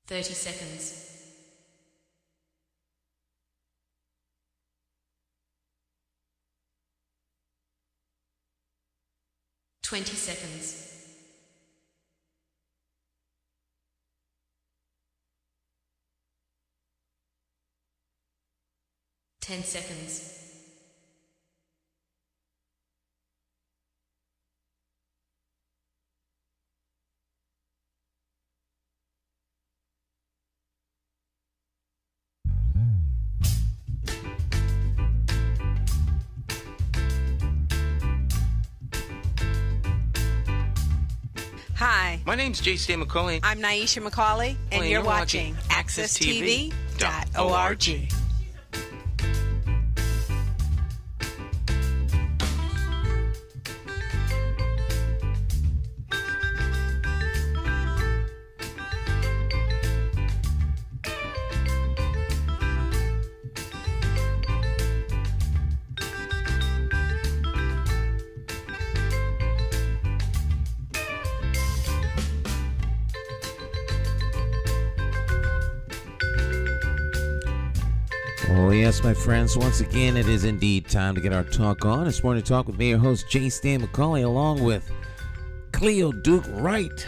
30 seconds. 20 seconds. 10 seconds. 'Hi, My name's J.C. McCauley. I'm Nyesha McCauley, and you're watching AccessTV.org. Oh, yes, my friends. Once again, it is indeed time to get our talk on. It's Morning Talk with me, your host, J. Stan McCauley, along with Cleo Duke-Wright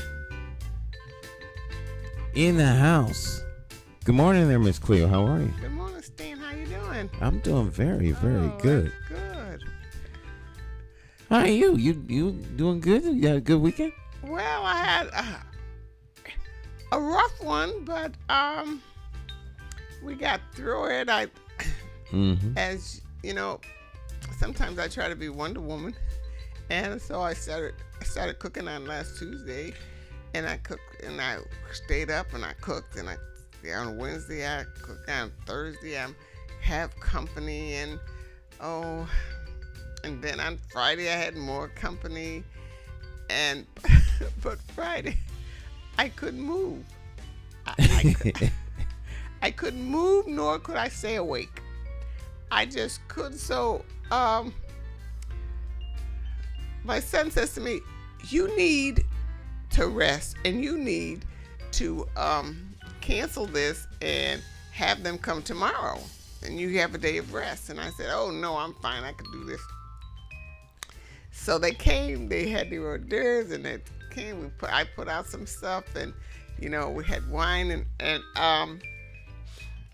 in the house. Good morning there, Miss Cleo. How are you? Good morning, Stan. How you doing? I'm doing very, very good. Good. How are you? You doing good? You had a good weekend? Well, I had a rough one, but we got through it. As you know, sometimes I try to be Wonder Woman, and so I started cooking on last Tuesday, and I cooked, and I stayed up and I cooked, and on Wednesday I cooked, on Thursday I have company, and then on Friday I had more company, and but Friday I couldn't move. I couldn't move, nor could I stay awake. I just couldn't. So my son says to me, you need to rest, and you need to cancel this and have them come tomorrow, and you have a day of rest. And I said, oh no, I'm fine, I could do this. So they came, they had their hors d'oeuvres, and they came, I put out some stuff, and we had wine, and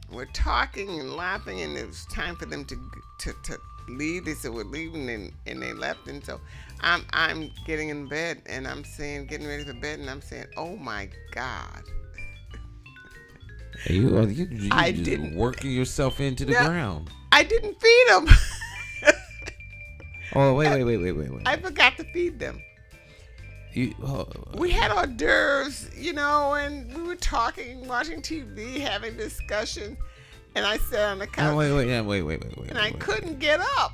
we're talking and laughing, and it was time for them to leave. They said we're leaving, and they left. And so I'm getting in bed, and I'm saying, getting ready for bed, and I'm saying, oh my God. You I just didn't working yourself into the ground. I didn't feed them. Oh, wait. I forgot to feed them. We had hors d'oeuvres, and we were talking, watching TV, having discussion, and I sat on the couch. Wait. And I couldn't get up.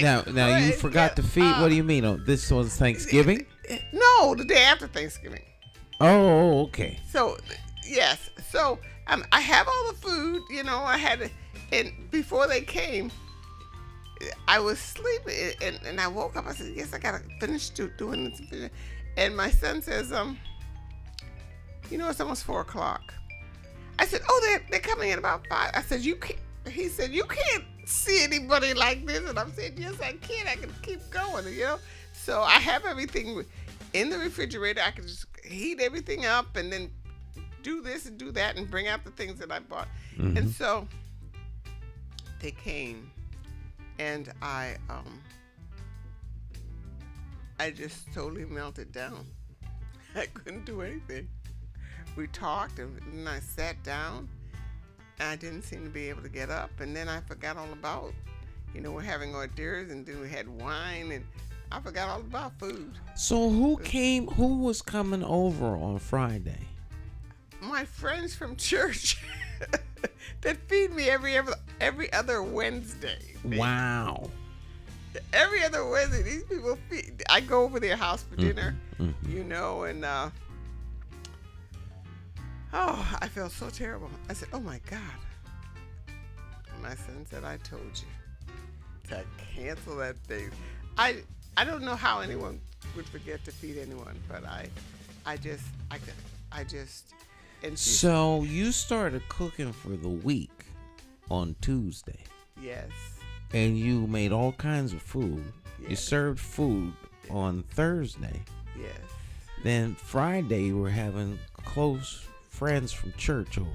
Now you forgot to feed. What do you mean? Oh, this was Thanksgiving? No, the day after Thanksgiving. Oh, okay. So, yes. So I have all the food, I had, and before they came, I was sleeping, and I woke up. I said, yes, I gotta finish doing this. And my son says, it's almost 4 o'clock. I said, oh, they're coming in about 5. I said, you can't. He said, you can't see anybody like this. And I'm saying, yes, I can. I can keep going, So I have everything in the refrigerator. I can just heat everything up and then do this and do that and bring out the things that I bought. Mm-hmm. And so they came, and I just totally melted down. I couldn't do anything. We talked, and then I sat down, and I didn't seem to be able to get up. And then I forgot all about, we're having hors d'oeuvres, and then we had wine, and I forgot all about food. So who was coming over on Friday? My friends from church that feed me every other Wednesday. Wow. Every other Wednesday, these people feed. I go over their house for dinner, and I felt so terrible. I said, oh my God. My son said, I told you to cancel that thing. I don't know how anyone would forget to feed anyone, but I just And she So you started cooking for the week on Tuesday, yes, and you made all kinds of food. You Yes. served food on Thursday. yes, Then Friday, you were having close friends from church over,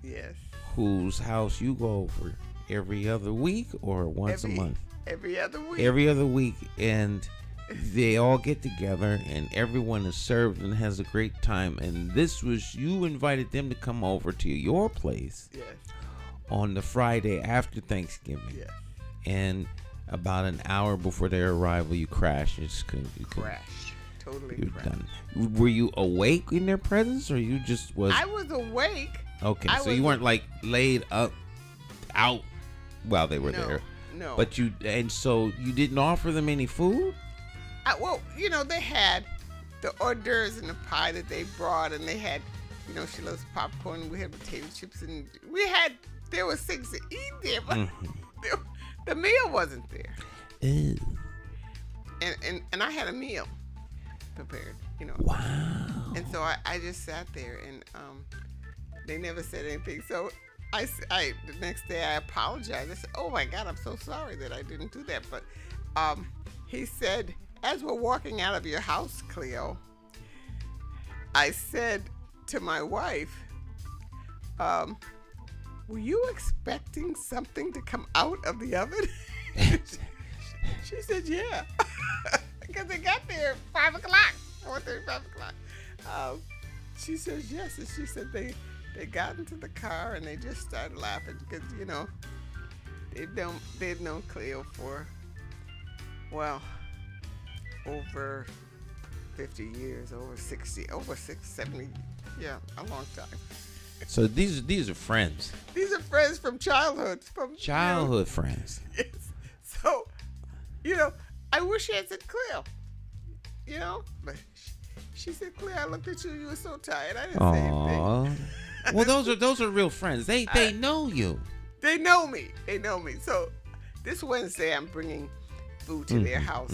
yes. whose house you go over every other week or once a month. Every other week. Every other week, and they all get together, and everyone is served and has a great time. And this was, you invited them to come over to your place Yes, on the Friday after Thanksgiving. yes. And about an hour before their arrival, you crashed. You just couldn't. You couldn't. Crashed. Totally You're crashed. done. Were you awake in their presence, or you just was? I was awake. Okay, I so was you weren't like laid up, out while they were No, there. no. But you, and so you didn't offer them any food? Well, they had the hors d'oeuvres and the pie that they brought, and they had, she loves popcorn. We had potato chips, and there was things to eat there, but the meal wasn't there. Ew. And I had a meal prepared, Wow. And so I just sat there, and they never said anything. So I the next day I apologized. I said, "Oh my God, I'm so sorry that I didn't do that." But he said, as we're walking out of your house, Cleo, I said to my wife, "Were you expecting something to come out of the oven?" She said, "Yeah," because they got there at 5 o'clock. 4:30, 5 o'clock. She says yes, and she said they got into the car and they just started laughing because they've known Cleo for over 50 years, over 60, over 70, yeah, a long time. So these are friends, These are friends from childhood, childhood friends. Yes. So, I wish I had said Cleo, but she said, "Cleo, I looked at you. You were so tired. I didn't say anything." Aww. Well, those are real friends. They know you. They know me. So this Wednesday, I'm bringing food to their house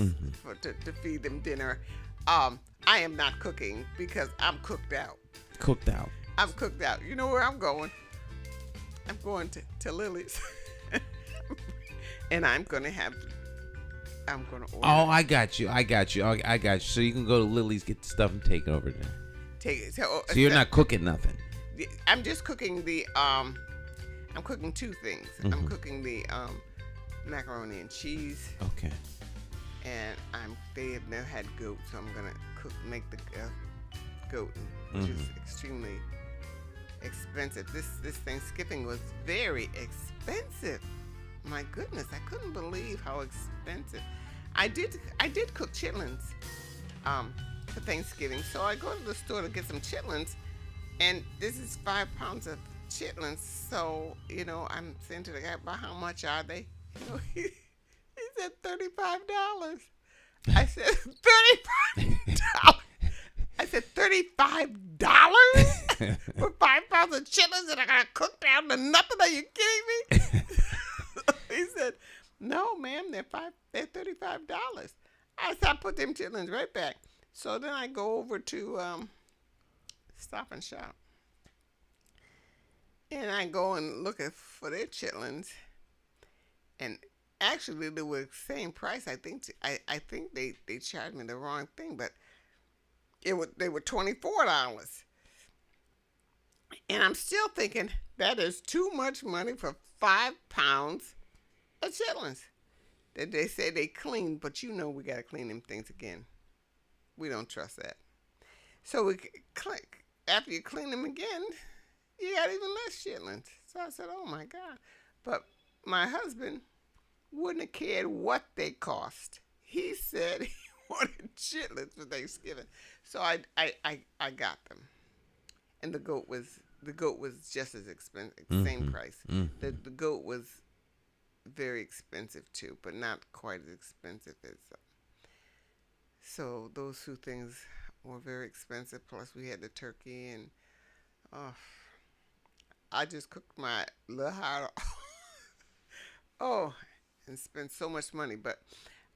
to feed them dinner. I am not cooking because I'm cooked out. Cooked out. I'm cooked out. You know where I'm going? I'm going to Lily's, and I'm gonna order. Oh, I got you. So you can go to Lily's, get the stuff, and take it over there. Take it. So you're not cooking nothing. I'm just cooking the I'm cooking two things. I'm cooking the macaroni and cheese, Okay. and they have never had goat, so I'm gonna make the goat, which is extremely expensive. This Thanksgiving was very expensive. My goodness, I couldn't believe how expensive. I did cook chitlins for Thanksgiving, so I go to the store to get some chitlins, and this is 5 pounds of chitlins. So I'm saying to the guy, "But how much are they?" He said $35. I said $35. I said $35 for 5 pounds of chitlins that I gotta cook down to nothing. Are you kidding me? He said, "No, ma'am, they're $35." I said, "I put them chitlins right back." So then I go over to Stop and Shop, and I go and look for their chitlins, and actually they were the same price. I think they charged me the wrong thing, but they were $24. And I'm still thinking that is too much money for 5 pounds of chitlins that they say they clean, but we got to clean them things again. We don't trust that. So after you clean them again, you got even less chitlins. So I said, "Oh my God." But my husband wouldn't have cared what they cost. He said he wanted chitlins for Thanksgiving. So I got them. And the goat was just as expensive, same price. The goat was very expensive too, but not quite as expensive as. So those two things were very expensive. Plus we had the turkey, and I just cooked my little heart off. And spent so much money, but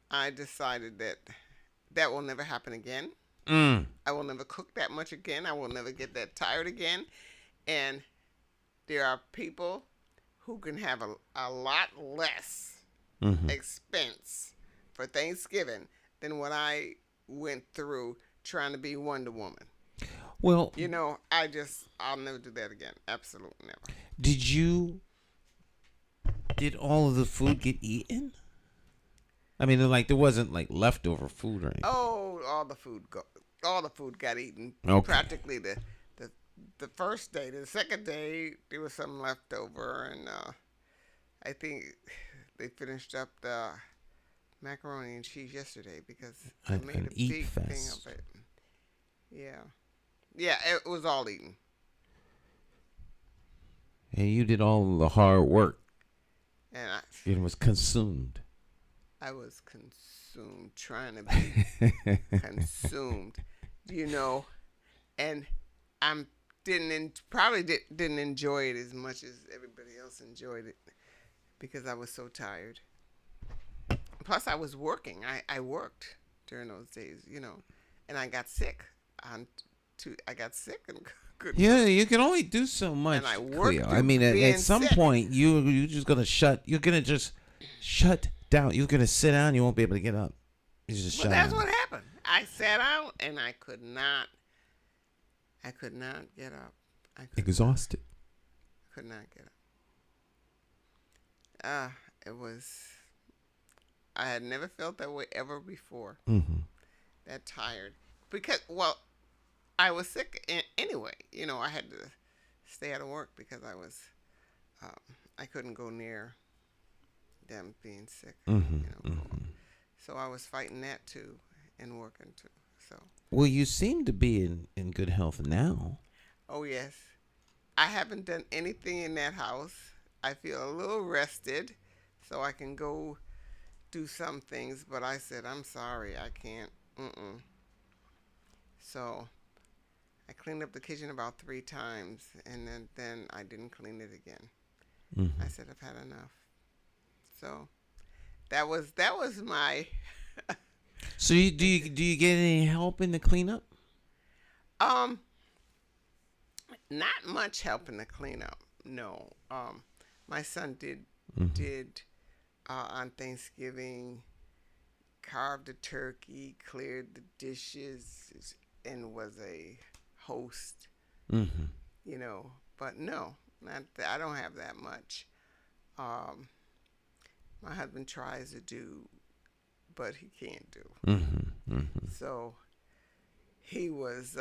I decided that will never happen again. I will never cook that much again. I will never get that tired again. And there are people who can have a lot less expense for Thanksgiving than what I went through trying to be Wonder Woman. Well, You know, I'll never do that again. Absolutely never. did all of the food get eaten? I mean, like there wasn't like leftover food or anything. Oh, all the food got eaten. Okay. Practically the first day. The second day there was some left over, and I think they finished up the macaroni and cheese yesterday because I made An a eat big thing fest. of it. Yeah, it was all eaten. And you did all the hard work. And It was consumed. I was consumed, trying to be consumed, you know, and probably didn't enjoy it as much as everybody else enjoyed it because I was so tired. Plus, I was working. I worked during those days, you know, and I got sick. I got sick and couldn't. Yeah, you can only do so much. And I worked Cleo. through I mean, at being some sick. point, you're gonna just shut down. You're gonna sit down. You won't be able to get up. You just But shut that's down. what happened. I sat out and I could not get up. Exhausted. Could not get up. It was. I had never felt that way ever before. Mm-hmm. That tired because I was sick anyway. You know, I had to stay out of work because I couldn't go near them being sick. Mm-hmm. You know, so I was fighting that too and working too. So. Well, you seem to be in good health now. Oh yes, I haven't done anything in that house. I feel a little rested, so I can go do some things. But I said, I'm sorry, I can't. So I cleaned up the kitchen about 3 times, and then I didn't clean it again. Mm-hmm. I said, I've had enough. So that was my. So do you get any help in the cleanup? Not much help in the cleanup. No. My son did on Thanksgiving, carved the turkey, cleared the dishes, and was a host. Mm-hmm. You know, but no, I don't have that much. My husband tries to do, but he can't do. Mm-hmm. Mm-hmm. So he was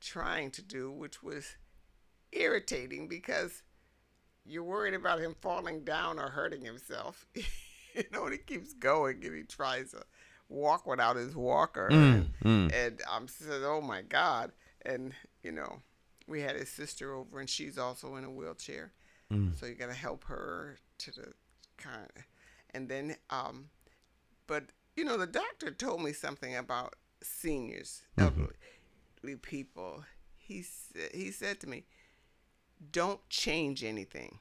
trying to do, which was irritating because you're worried about him falling down or hurting himself. You know, and he keeps going and he tries to walk without his walker. And I'm said, oh my God. And, you know, we had his sister over and she's also in a wheelchair. So you got to help her to the kind of, and then, but, you know, the doctor told me something about seniors, elderly people. He said to me, don't change anything.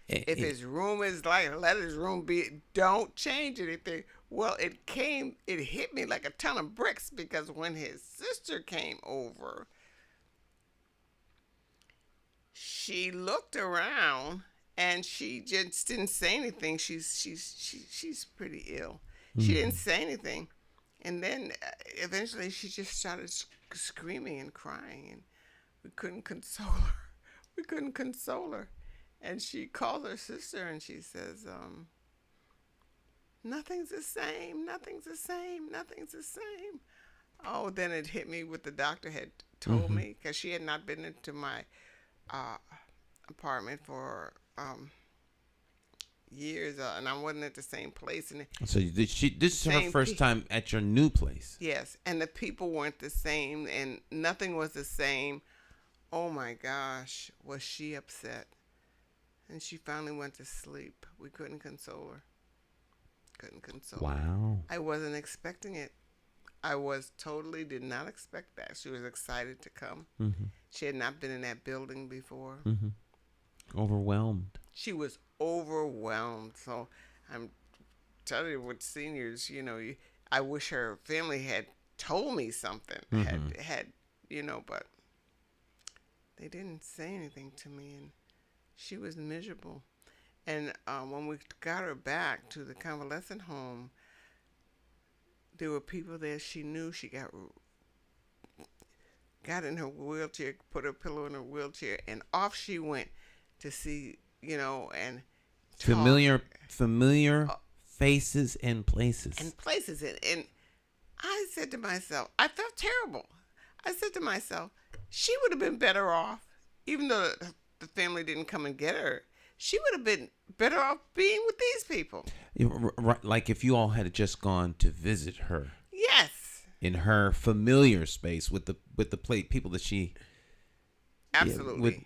If his room is like, let his room be, don't change anything. Well, it hit me like a ton of bricks because when his sister came over, she looked around and she just didn't say anything. She's pretty ill. She didn't say anything. And then eventually she just started screaming and crying, and we couldn't console her. And she called her sister and she says, nothing's the same. Nothing's the same. Nothing's the same. Oh, then it hit me what the doctor had told me, because she had not been into my apartment for years, and I wasn't at the same place. And So this is her first time at your new place. yes, and the people weren't the same, and nothing was the same. Oh my gosh, was she upset? And she finally went to sleep. We couldn't console her. Wow. I wasn't expecting it. I did not expect that. She was excited to come. She had not been in that building before. Overwhelmed. She was overwhelmed. So I'm telling you, with seniors, you know, I wish her family had told me something. Had but they didn't say anything to me, and she was miserable. And when we got her back to the convalescent home, there were people there she knew. She got in her wheelchair, put her pillow in her wheelchair, and off she went to see, and Familiar talk. faces and places. And places. And I said to myself, I felt terrible. I said to myself, she would have been better off, even though the family didn't come and get her. She would have been better off being with these people. Like if you all had just gone to visit her. Yes. In her familiar space with the people that she. Absolutely.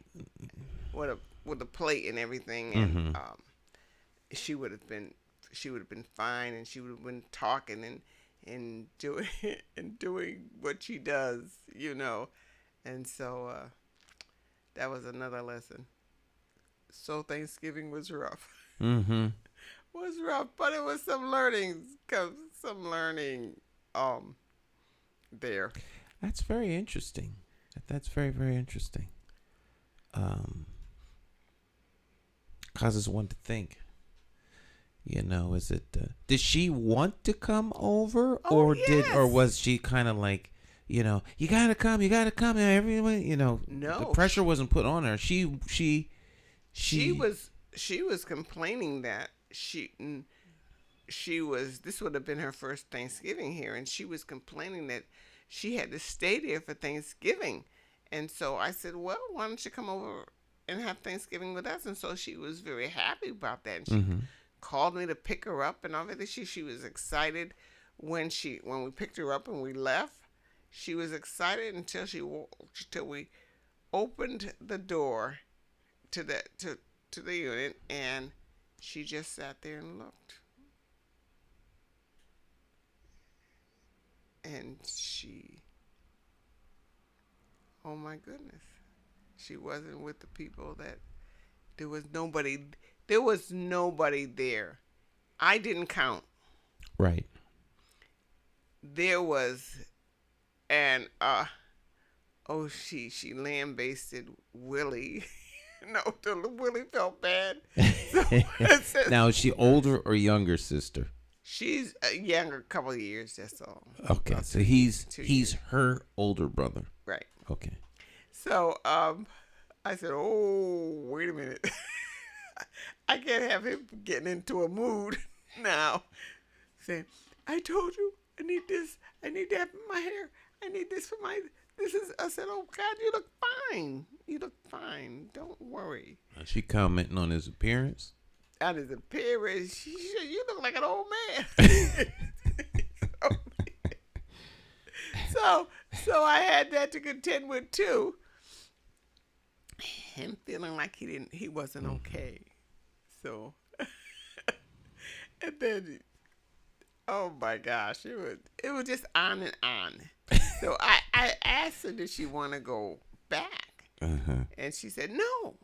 With the plate and everything, and she would have been fine, and she would have been talking and doing what she does, and so that was another lesson. So Thanksgiving was rough. Mm-hmm. Was rough, but it was some learning. There. That's very interesting. That's very, very interesting. Causes one to think. Is it? Did she want to come over, or was she kind of like, you gotta come, everyone, No, the pressure wasn't put on her. She was complaining that she was, this would have been her first Thanksgiving here, and she was complaining that she had to stay there for Thanksgiving. And so I said, well, why don't you come over and have Thanksgiving with us? And so she was very happy about that. And she called me to pick her up and everything. She was excited when we picked her up and we left. She was excited until we opened the door to the unit, and she just sat there and looked. And oh my goodness, she wasn't with the people that, there was nobody there. I didn't count. Right. There was, and she lambasted Willie. No, Willie felt bad. So Now, is she older or younger sister? She's a younger, couple of years. That's all. Okay, so he's her older brother. Right. Okay. So I said, "Oh, wait a minute. I can't have him getting into a mood now." Saying, "I told you I need this. I need that in my hair. I need this for my. This is." I said, "Oh God, you look fine. You look fine. Don't worry." Is she commenting on his appearance? On his appearance, she said, "You look like an old man." So I had that to contend with too. Him feeling like he wasn't okay. So, and then, oh my gosh, it was just on and on. So I asked her, did she want to go back? And she said, no,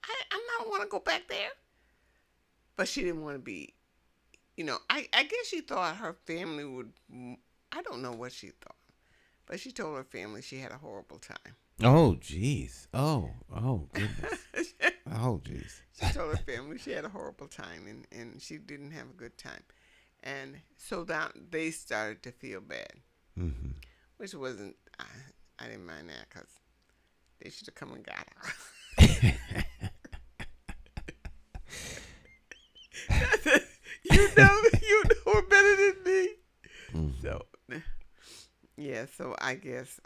I don't want to go back there. But she didn't want to be, I guess she thought her family would, I don't know what she thought. But she told her family she had a horrible time. Oh, jeez. Oh, goodness. Oh, jeez. She told her family she had a horrible time, and she didn't have a good time. And so that they started to feel bad, which wasn't, I didn't mind that because they should have come and got her. you know her better than me. So, yeah, so I guess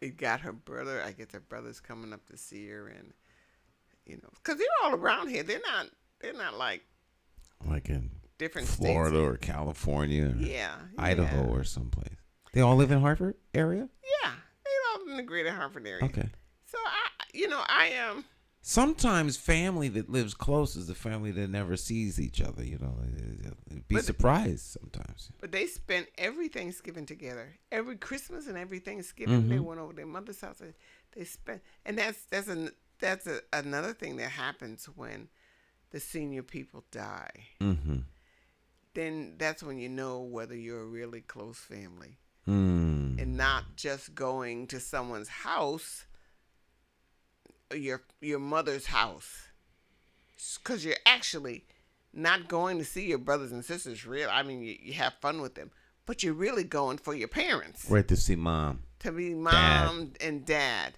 it got her brother. I guess her brother's coming up to see her, and because they're all around here. They're not like in different Florida states. or California, or Idaho yeah. or someplace. They all live in Hartford area. Yeah, they all in the greater Hartford area. Okay. So I am. Sometimes family that lives close is the family that never sees each other. Be surprised sometimes. But they spent every Thanksgiving together. Every Christmas and every Thanksgiving, they went over their mother's house. They spent, and that's another thing that happens when the senior people die. Then that's when you know whether you're a really close family. and not just going to someone's house, your mother's house, because you're actually not going to see your brothers and sisters. Real, I mean, you have fun with them, but you're really going for your parents. Right, to see mom. To be mom and dad.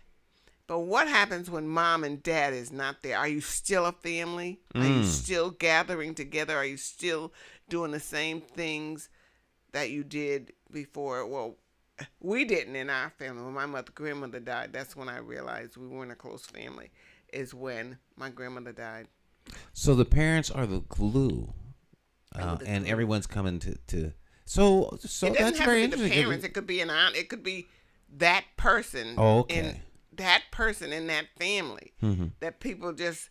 But what happens when mom and dad is not there? Are you still a family? Are you still gathering together? Are you still doing the same things that you did before? Well, we didn't in our family. When my grandmother died, that's when I realized we weren't a close family, is when my grandmother died. So the parents are the glue, and everyone's coming to. So it doesn't that's have very to be the interesting. parents. It could be an aunt. It could be that person. Oh, okay. That person in that family. Mm-hmm. That people just,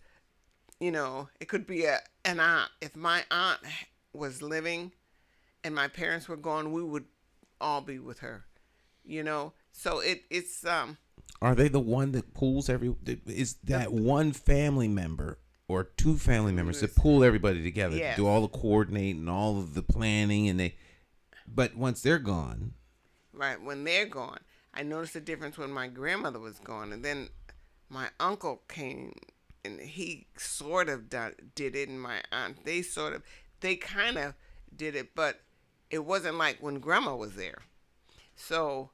it could be an aunt. If my aunt was living and my parents were gone, we would all be with her. So it's Are they the one that pulls is that one family member or two family members that pull everybody together, Yes. do all the coordinating and all of the planning, but once they're gone. Right, when they're gone. I noticed the difference when my grandmother was gone, and then my uncle came, and he sort of did it, and my aunt, they kind of did it, but it wasn't like when grandma was there. So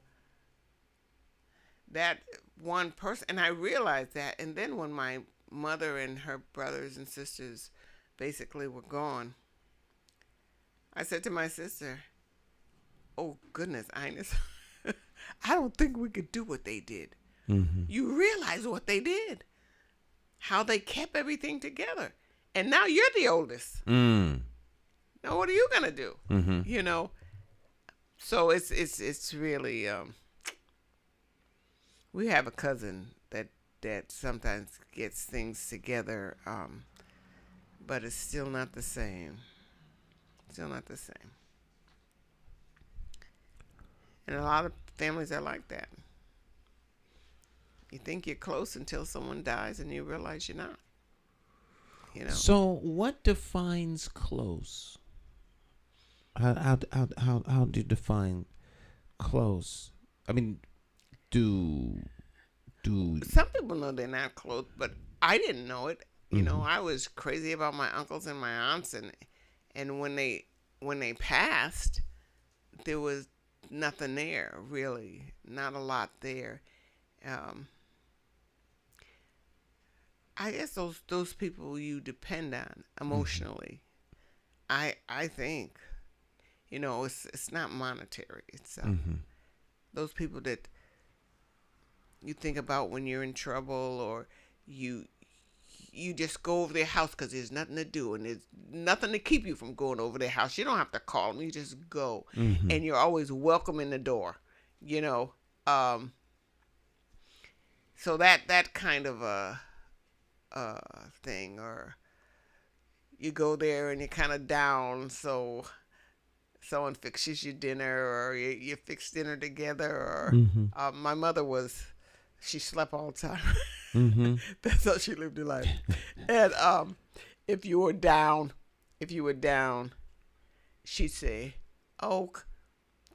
that one person, and I realized that, and then when my mother and her brothers and sisters basically were gone, I said to my sister, "Oh goodness, Ines, I don't think we could do what they did." Mm-hmm. You realize what they did, how they kept everything together, and now you're the oldest. Now what are you gonna do? Mm-hmm. So it's really we have a cousin that sometimes gets things together, but it's still not the same. Still not the same. And a lot of families are like that. You think you're close until someone dies and you realize you're not. So what defines close? How do you define close? I mean, do some people know they're not close, but I didn't know it. I was crazy about my uncles and my aunts, and when they passed, there was nothing there, really, not a lot there. I guess those people you depend on emotionally. I think, it's not monetary. It's those people that you think about when you're in trouble, or you just go over their house because there's nothing to do, and there's nothing to keep you from going over their house. You don't have to call them. You just go, and you're always welcome in the door, so that kind of a thing. Or you go there and you're kind of down, so someone fixes you dinner, or you fix dinner together. Or my mother she slept all the time. That's how she lived her life. And if you were down, she'd say, "Oh,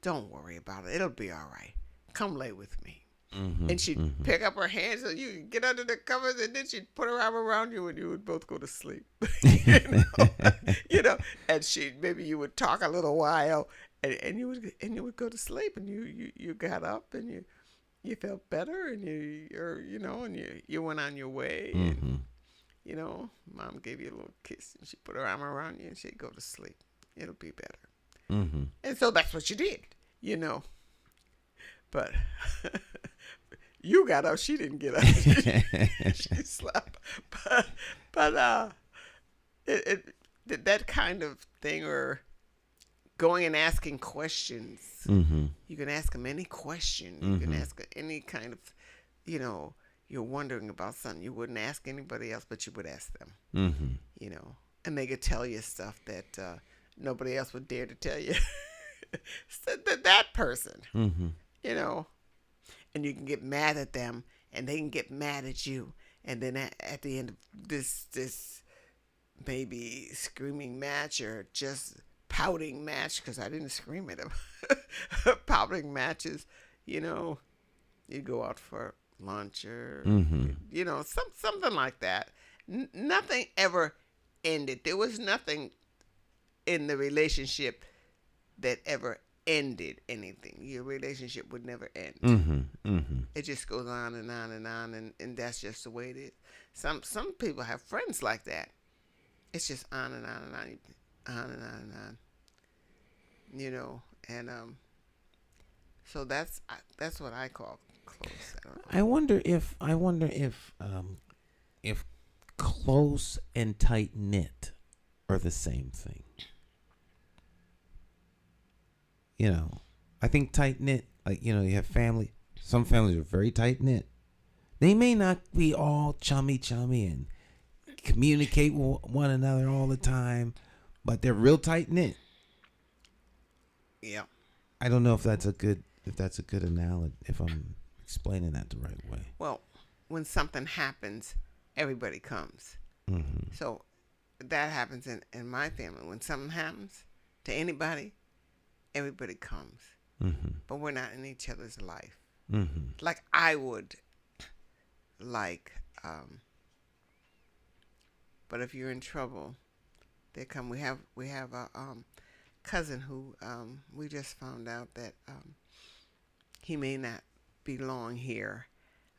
don't worry about it. It'll be all right. Come lay with me." And she'd pick up her hands, and you get under the covers, and then she'd put her arm around you, and you would both go to sleep. And maybe you would talk a little while, and you would go to sleep, and you got up, and you felt better, and you went on your way. And, mom gave you a little kiss, and she put her arm around you, and she'd go to sleep. It'll be better. And so that's what you did, But you got up. She didn't get up. She slept. But that kind of thing, or going and asking questions. You can ask them any question. You can ask any kind of, you're wondering about something. You wouldn't ask anybody else, but you would ask them. And they could tell you stuff that nobody else would dare to tell you. So that person, and you can get mad at them, and they can get mad at you, and then at the end of this maybe screaming match, or just pouting match, because I didn't scream at them, pouting matches, you know, you go out for lunch or, Mm-hmm. you know, something like that. Nothing ever ended. There was nothing in the relationship that ever ended anything. Your relationship would never end. Mm-hmm. Mm-hmm. It just goes on and on and on, and that's just the way it is. Some people have friends like that. It's just on and on and on and on and on. You know, and so that's what I call close. I don't know. I wonder if close and tight knit are the same thing. You know, I think tight knit, like, you know, you have family. Some families are very tight knit. They may not be all chummy and communicate with one another all the time, but they're real tight knit. Yeah. I don't know if that's a good analogy, if I'm explaining that the right way. Well, when something happens, everybody comes. Mm-hmm. So that happens in my family. When something happens to anybody, everybody comes. Mm-hmm. But we're not in each other's life. Mm-hmm. Like I would like, but if you're in trouble, they come. We have a cousin who we just found out that he may not belong here.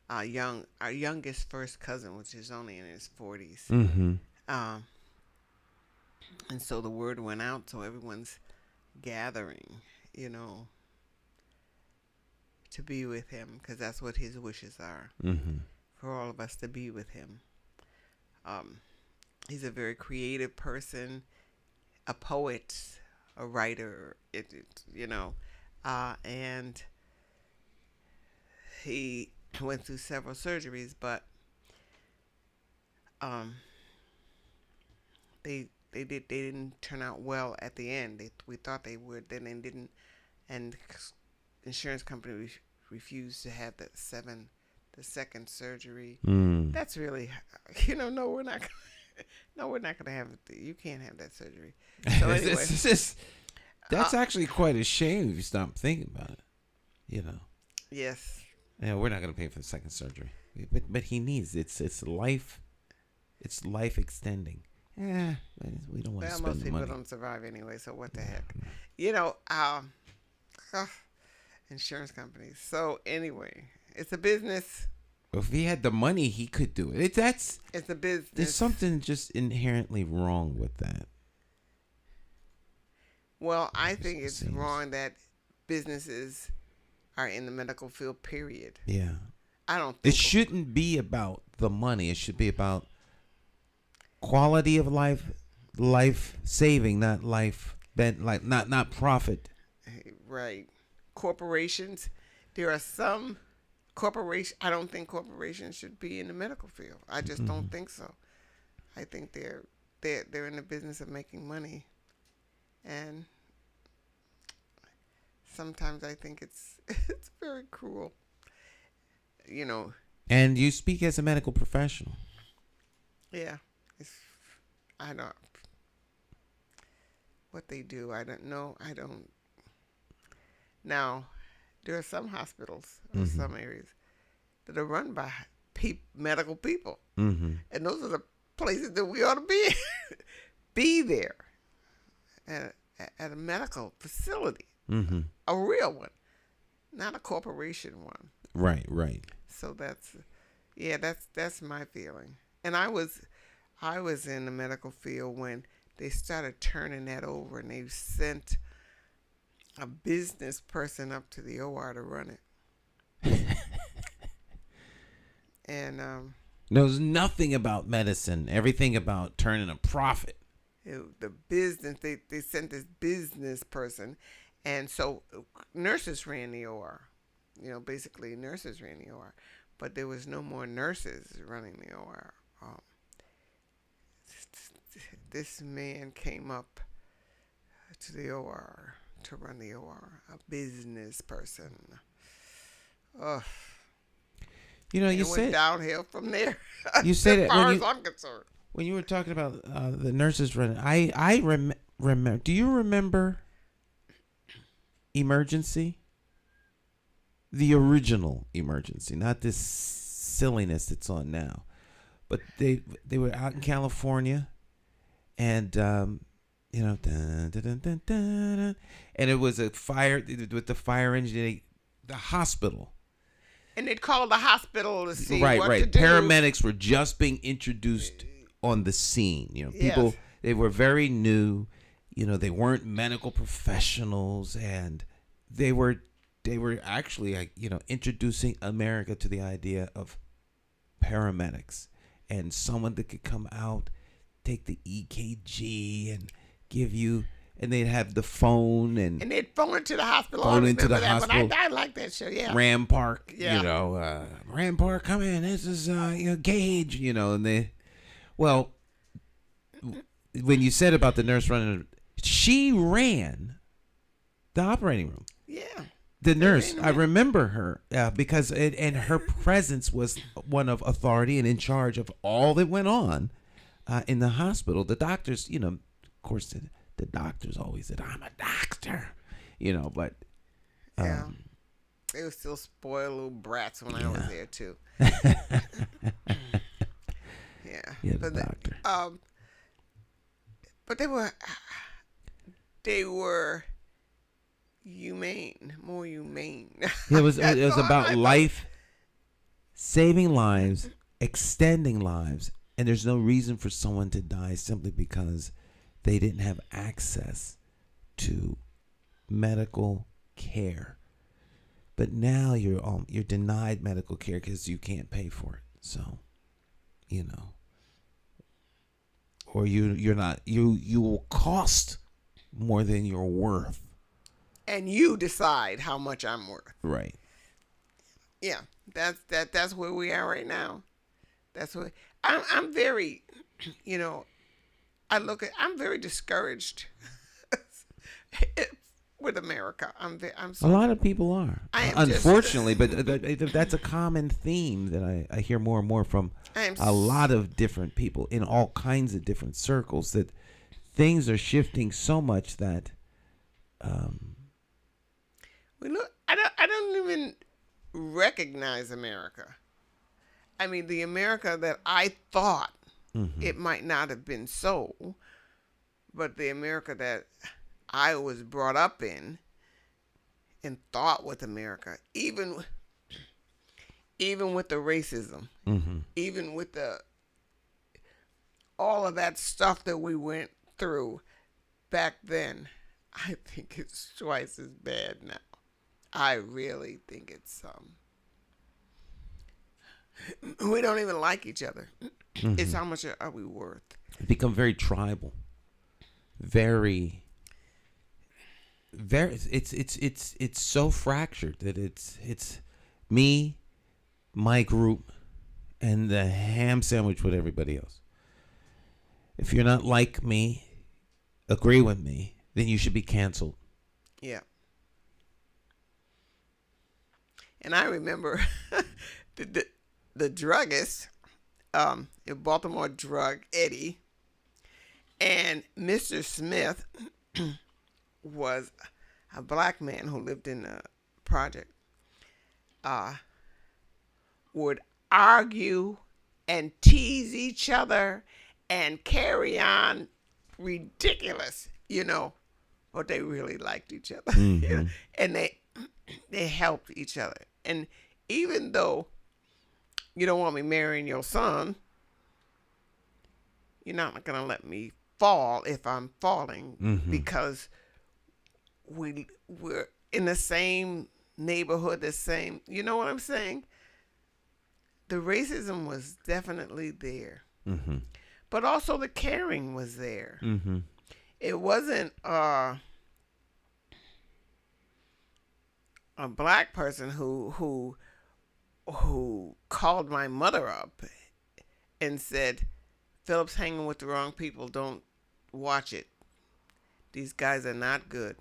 Our youngest first cousin, which is only in his 40s. Mm-hmm. And so the word went out, so everyone's gathering, you know, to be with him, because that's what his wishes are, Mm-hmm. for all of us to be with him. He's a very creative person, a poet, a writer, you know, and he went through several surgeries, but they didn't turn out well at the end. We thought they would, then they didn't, and insurance company refused to have the second surgery. That's really, you know, no, we're not gonna have it. You can't have that surgery. So anyway, that's actually quite a shame if you stop thinking about it. You know. yes. Yeah, we're not gonna pay for the second surgery, but he needs it's life extending. Yeah, we don't want to Well, spend most the people money. don't survive anyway, so what the heck? You know, insurance companies. So anyway, it's a business. If he had the money, he could do it. It's a business. There's something just inherently wrong with that. Well, I think it's Seems. wrong that businesses are in the medical field, period. Yeah. I don't It think shouldn't be about the money. It should be about quality of life saving, not not profit. right. Corporations, there are some corporations, I don't think corporations should be in the medical field. I just don't think so. I think they're in the business of making money, and sometimes I think it's very cruel. You know. And you speak as a medical professional. Yeah. I don't. What they do, I don't know. I don't. Now, there are some hospitals or some areas that are run by medical people, Mm-hmm. and those are the places that we ought to be. Be there at a medical facility, Mm-hmm. a real one, not a corporation one. Right. So that's my feeling. And I was in the medical field when they started turning that over, and they sent a business person up to the OR to run it. And knows nothing about medicine, everything about turning a profit. the business, they sent this business person, and so nurses ran the OR. You know, basically nurses ran the OR, but there was no more nurses running the OR. This man came up to the OR to run the OR, a business person. Ugh. You know, And you it went said downhill from there. You said as it far when as you- I'm concerned. when you were talking about the nurses running. I remember. Do you remember Emergency? the original emergency, not this silliness that's on now. But they were out in California, and dun, dun, dun, dun, dun, dun, and it was a fire with the fire engine, the hospital. And they'd call the hospital to see right. what to do. Paramedics were just being introduced on the scene. People, Yes. They were very new. They weren't medical professionals, and they were actually, introducing America to the idea of paramedics and someone that could come out, take the EKG, and give you. And they'd have the phone and they'd phone into the hospital. Phone into the that, hospital. But I like that show. Yeah. Ram Park. Yeah. Ram Park, come in. This is Gage. And they, well, when you said about the nurse running, she ran the operating room. Yeah. The nurse, I remember her because and her presence was one of authority and in charge of all that went on in the hospital. The doctors, of course, the doctors always said, "I'm a doctor," but yeah, they were still spoiled little brats when I was there too. Yeah, the doctor. But they were humane, more humane. It was about life, saving lives, extending lives, and there's no reason for someone to die simply because they didn't have access to medical care. But now you're denied medical care because you can't pay for it. So, or you're not, you will cost more than you're worth. And you decide how much I'm worth. Right. Yeah, that's where we are right now. That's what I'm very, I'm very discouraged with America. A lot of people are, unfortunately, but that's a common theme that I hear more and more from a lot of different people in all kinds of different circles, that things are shifting so much that I don't even recognize America. I mean, the America that I thought it might not have been so, but the America that I was brought up in and thought with America, even with the racism, even with all of that stuff that we went through back then, I think it's twice as bad now. I really think it's we don't even like each other. It's how much are we worth? It's become very tribal, very it's so fractured that it's me, my group, and the ham sandwich with everybody else. If you're not like me, agree with me, then you should be canceled. Yeah. And I remember the druggist, a Baltimore drug, Eddie, and Mr. Smith was a black man who lived in the project, would argue and tease each other and carry on ridiculous, but they really liked each other. And they helped each other. And even though you don't want me marrying your son, you're not going to let me fall if I'm falling, because we're in the same neighborhood, the same, you know what I'm saying? The racism was definitely there. But also the caring was there. It wasn't a black person who called my mother up and said, "Philip's hanging with the wrong people. Don't watch it. These guys are not good."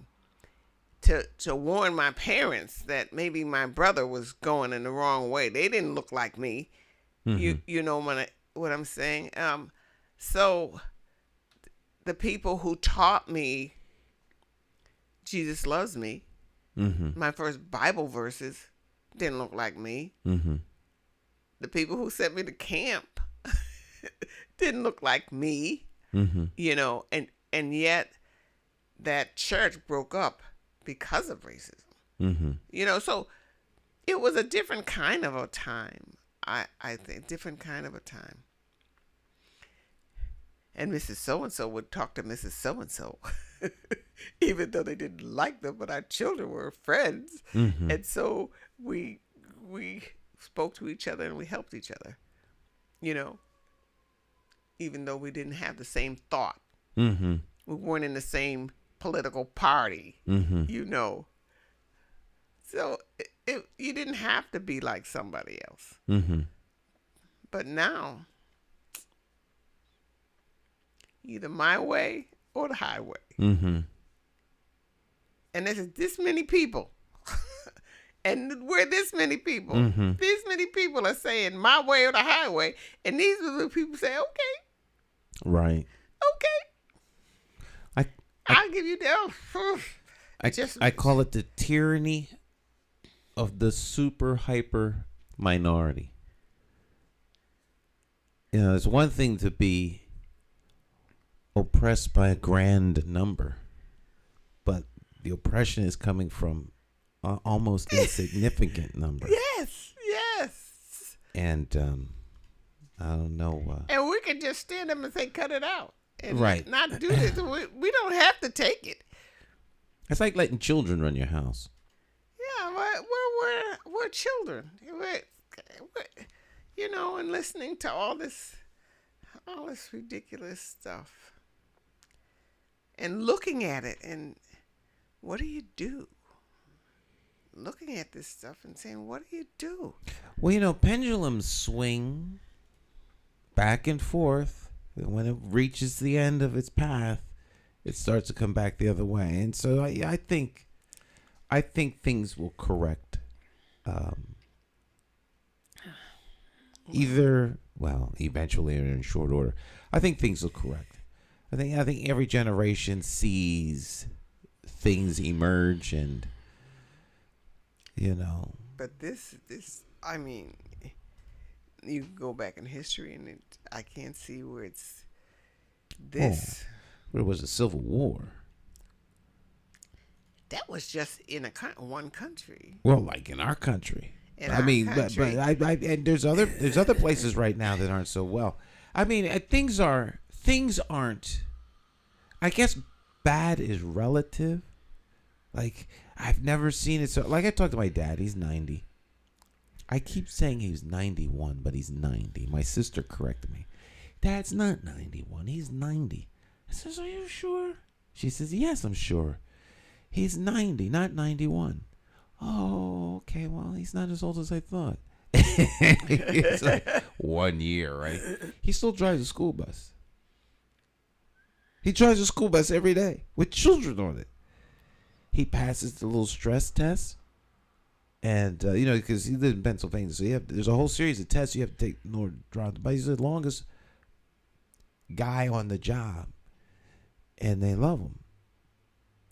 To warn my parents that maybe my brother was going in the wrong way. They didn't look like me. You know what I'm saying? So the people who taught me Jesus loves me, my first Bible verses didn't look like me. Mm-hmm. The people who sent me to camp didn't look like me. Mm-hmm. You know, and yet that church broke up because of racism. Mm-hmm. You know, so it was a different kind of a time. I think different kind of a time. And Mrs. So-and-so would talk to Mrs. So-and-so, even though they didn't like them, but our children were friends. Mm-hmm. And so we spoke to each other and we helped each other, you know, even though we didn't have the same thought. Mm-hmm. We weren't in the same political party, Mm-hmm. you know. So you didn't have to be like somebody else. Mm-hmm. But now, either my way or the highway. Mm-hmm. And there's this many people. And we're this many people. Mm-hmm. These many people are saying my way or the highway. And these are the people say, okay, Right. okay. I'll give you that. I call it the tyranny of the super hyper minority. You know, it's one thing to be oppressed by a grand number, but the oppression is coming from an almost insignificant number. Yes, yes. And I don't know. And we can just stand up and say, cut it out. And Right. not do this. We don't have to take it. It's like letting children run your house. Yeah, we're children. We're, you know, and listening to all this ridiculous stuff. And looking at it, and what do you do? Looking at this stuff and saying, what do you do? Well, you know, pendulums swing back and forth. When it reaches the end of its path, it starts to come back the other way. And so I think things will correct. Eventually or in short order. I think things will correct. I think every generation sees things emerge, and you know. But this, I mean, you can go back in history, and I can't see where it's this. But it was a civil war. That was just in one country. Well, like in our country. But and there's other places right now that aren't so well. I mean, things aren't. I guess bad is relative. Like, I've never seen it so. Like, I talked to my dad. He's 90. I keep saying he's 91, but he's 90. My sister corrected me. Dad's not 91. He's 90. I says, are you sure? She says, yes, I'm sure. He's 90, not 91. Oh, okay. Well, he's not as old as I thought. It's like 1 year, right? He still drives a school bus. He drives a school bus every day with children on it. He passes the little stress test. And, you know, because he lives in Pennsylvania, so there's a whole series of tests you have to take in order to drive the bus. He's the longest guy on the job. And they love him.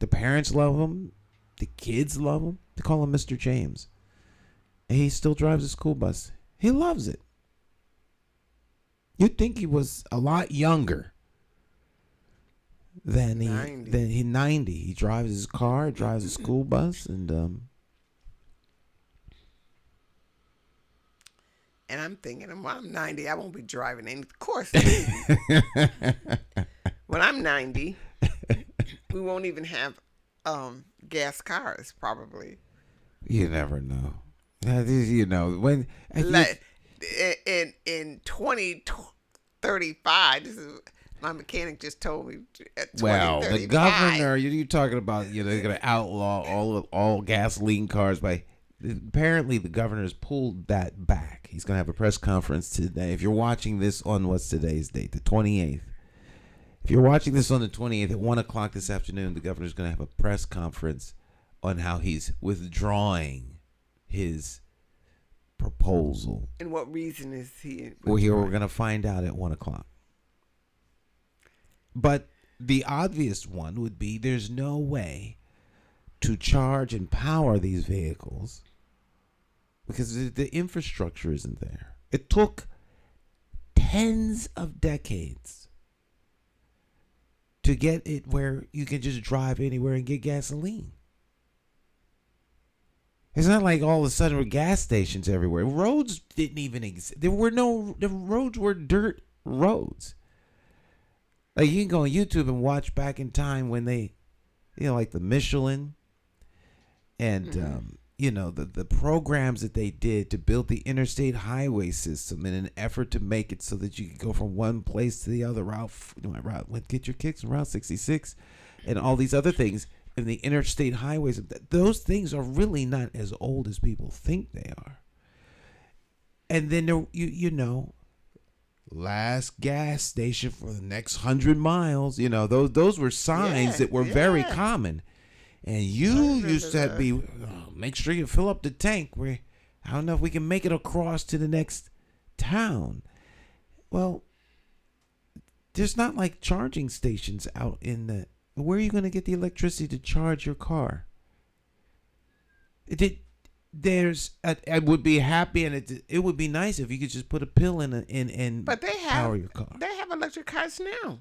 The parents love him. The kids love him. They call him Mr. James. And he still drives a school bus. He loves it. You'd think he was a lot younger than 90. He drives his car, drives a school bus, and I'm thinking, when I'm 90, I won't be driving any. Of course. When I'm 90, we won't even have gas cars, probably. You never know. You know, when in 2035, this is my mechanic just told me. Well, the governor, you're talking about, you know, they're going to outlaw all gasoline cars by. Apparently, the governor's pulled that back. He's going to have a press conference today. If you're watching this on what's today's date, the 28th. If you're watching this on the 28th at 1 o'clock this afternoon, the governor's going to have a press conference on how he's withdrawing his proposal. And what reason is he? Well, here we're going to find out at 1 o'clock. But the obvious one would be there's no way to charge and power these vehicles because the infrastructure isn't there. It took tens of decades to get it where you can just drive anywhere and get gasoline. It's not like all of a sudden there were gas stations everywhere. Roads didn't even exist. The roads were dirt roads. Like, you can go on YouTube and watch back in time when they, like the Michelin and, the programs that they did to build the interstate highway system in an effort to make it so that you could go from one place to the other get your kicks on Route 66 and all these other things. And the interstate highways, those things are really not as old as people think they are. And then there, last gas station for the next 100 miles. Those were signs that were very common. And you used to be, make sure you fill up the tank. I don't know if we can make it across to the next town. Well, there's not like charging stations out in the. Where are you going to get the electricity to charge your car? I would be happy, and it would be nice if you could just put a pill in but power your car. They have electric cars now.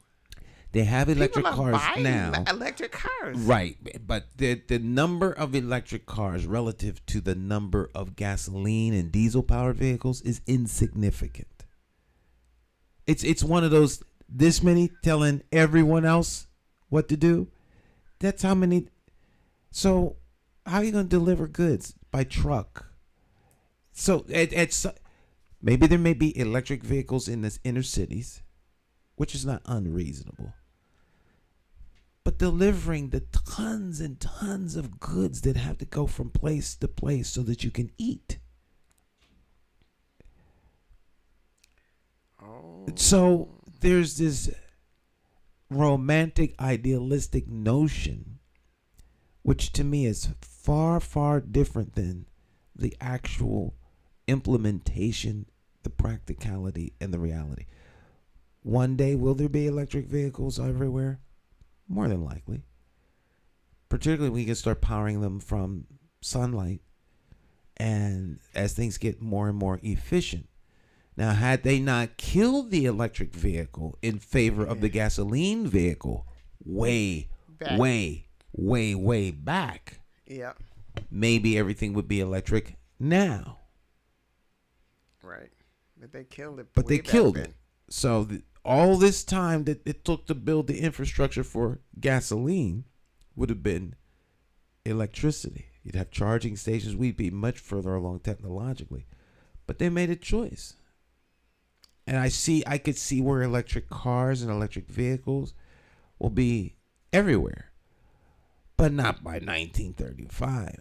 They have electric People are cars buying now. Electric cars. Right, but the number of electric cars relative to the number of gasoline and diesel powered vehicles is insignificant. It's one of those, this many telling everyone else what to do. That's how many. So how are you going to deliver goods by truck? So maybe there may be electric vehicles in the inner cities, which is not unreasonable. But delivering the tons and tons of goods that have to go from place to place so that you can eat. So there's this romantic, idealistic notion, which to me is far, far different than the actual implementation, the practicality, and the reality. One day, will there be electric vehicles everywhere? More than likely. Particularly when you can start powering them from sunlight, and as things get more and more efficient. Now, had they not killed the electric vehicle in favor of the gasoline vehicle way back, maybe everything would be electric now. Right. But they killed it. But they killed it. So all this time that it took to build the infrastructure for gasoline would have been electricity. You'd have charging stations. We'd be much further along technologically. But they made a choice. And I could see where electric cars and electric vehicles will be everywhere. But not by 2035.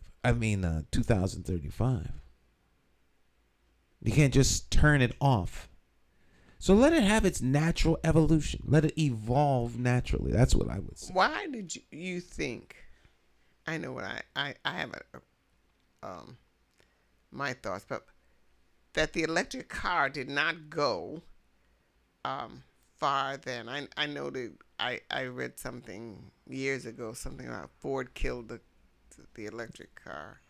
You can't just turn it off. So let it have its natural evolution. Let it evolve naturally. That's what I would say. Why did you think? I know what I have my thoughts, but that the electric car did not go far then. I know that I read something years ago, something about Ford killed the electric car.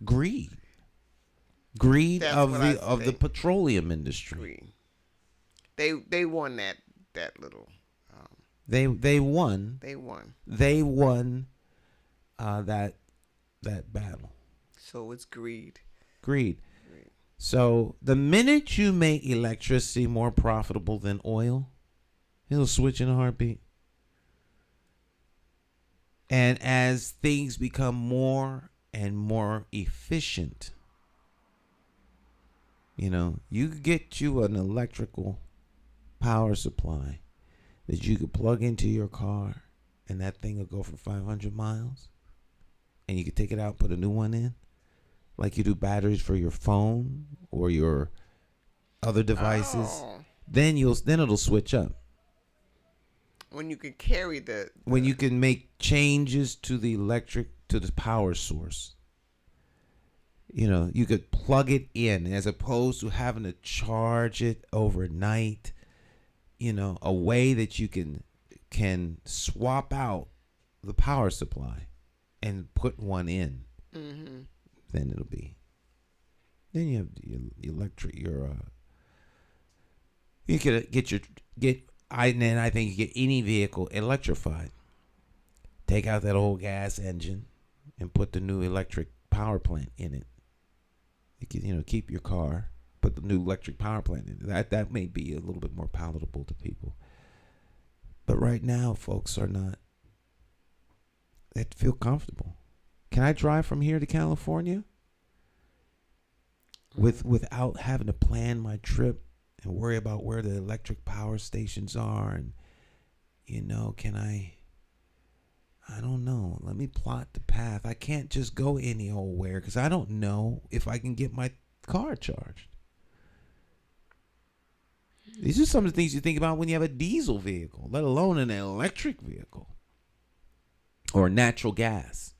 Greed of the petroleum industry. Greed. They won that little. They won. They won that battle. So it's greed. Greed. So the minute you make electricity more profitable than oil, it'll switch in a heartbeat. And as things become more and more efficient, you could get you an electrical power supply that you could plug into your car, and that thing will go for 500 miles. And you could take it out, put a new one in, like you do batteries for your phone or your other devices. Oh. Then it'll switch up. When you can carry when you can make changes to the power source. You could plug it in as opposed to having to charge it overnight. A way that you can swap out the power supply and put one in, then it'll be. Then you have your electric. You could then I think you get any vehicle electrified. Take out that old gas engine and put the new electric power plant in it. You can, keep your car, put the new electric power plant in it. That may be a little bit more palatable to people. But right now, folks are not. They feel comfortable. Can I drive from here to California without having to plan my trip and worry about where the electric power stations are? And, can I don't know. Let me plot the path. I can't just go any old where because I don't know if I can get my car charged. These are some of the things you think about when you have a diesel vehicle, let alone an electric vehicle or natural gas.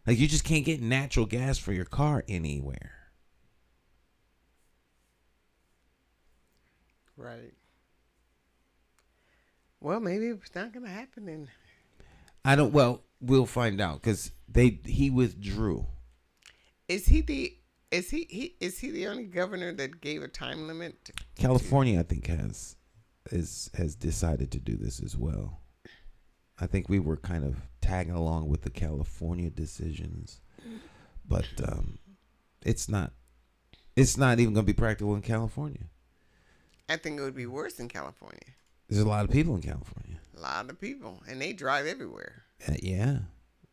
Like, you just can't get natural gas for your car anywhere. Right. Well, maybe it's not going to happen then. We'll find out because he withdrew. Is he the only governor that gave a time limit? California, I think, has decided to do this as well. I think we were kind of tagging along with the California decisions, but it's not even going to be practical in California. I think it would be worse in California. There's a lot of people in California. A lot of people, and they drive everywhere. Yeah,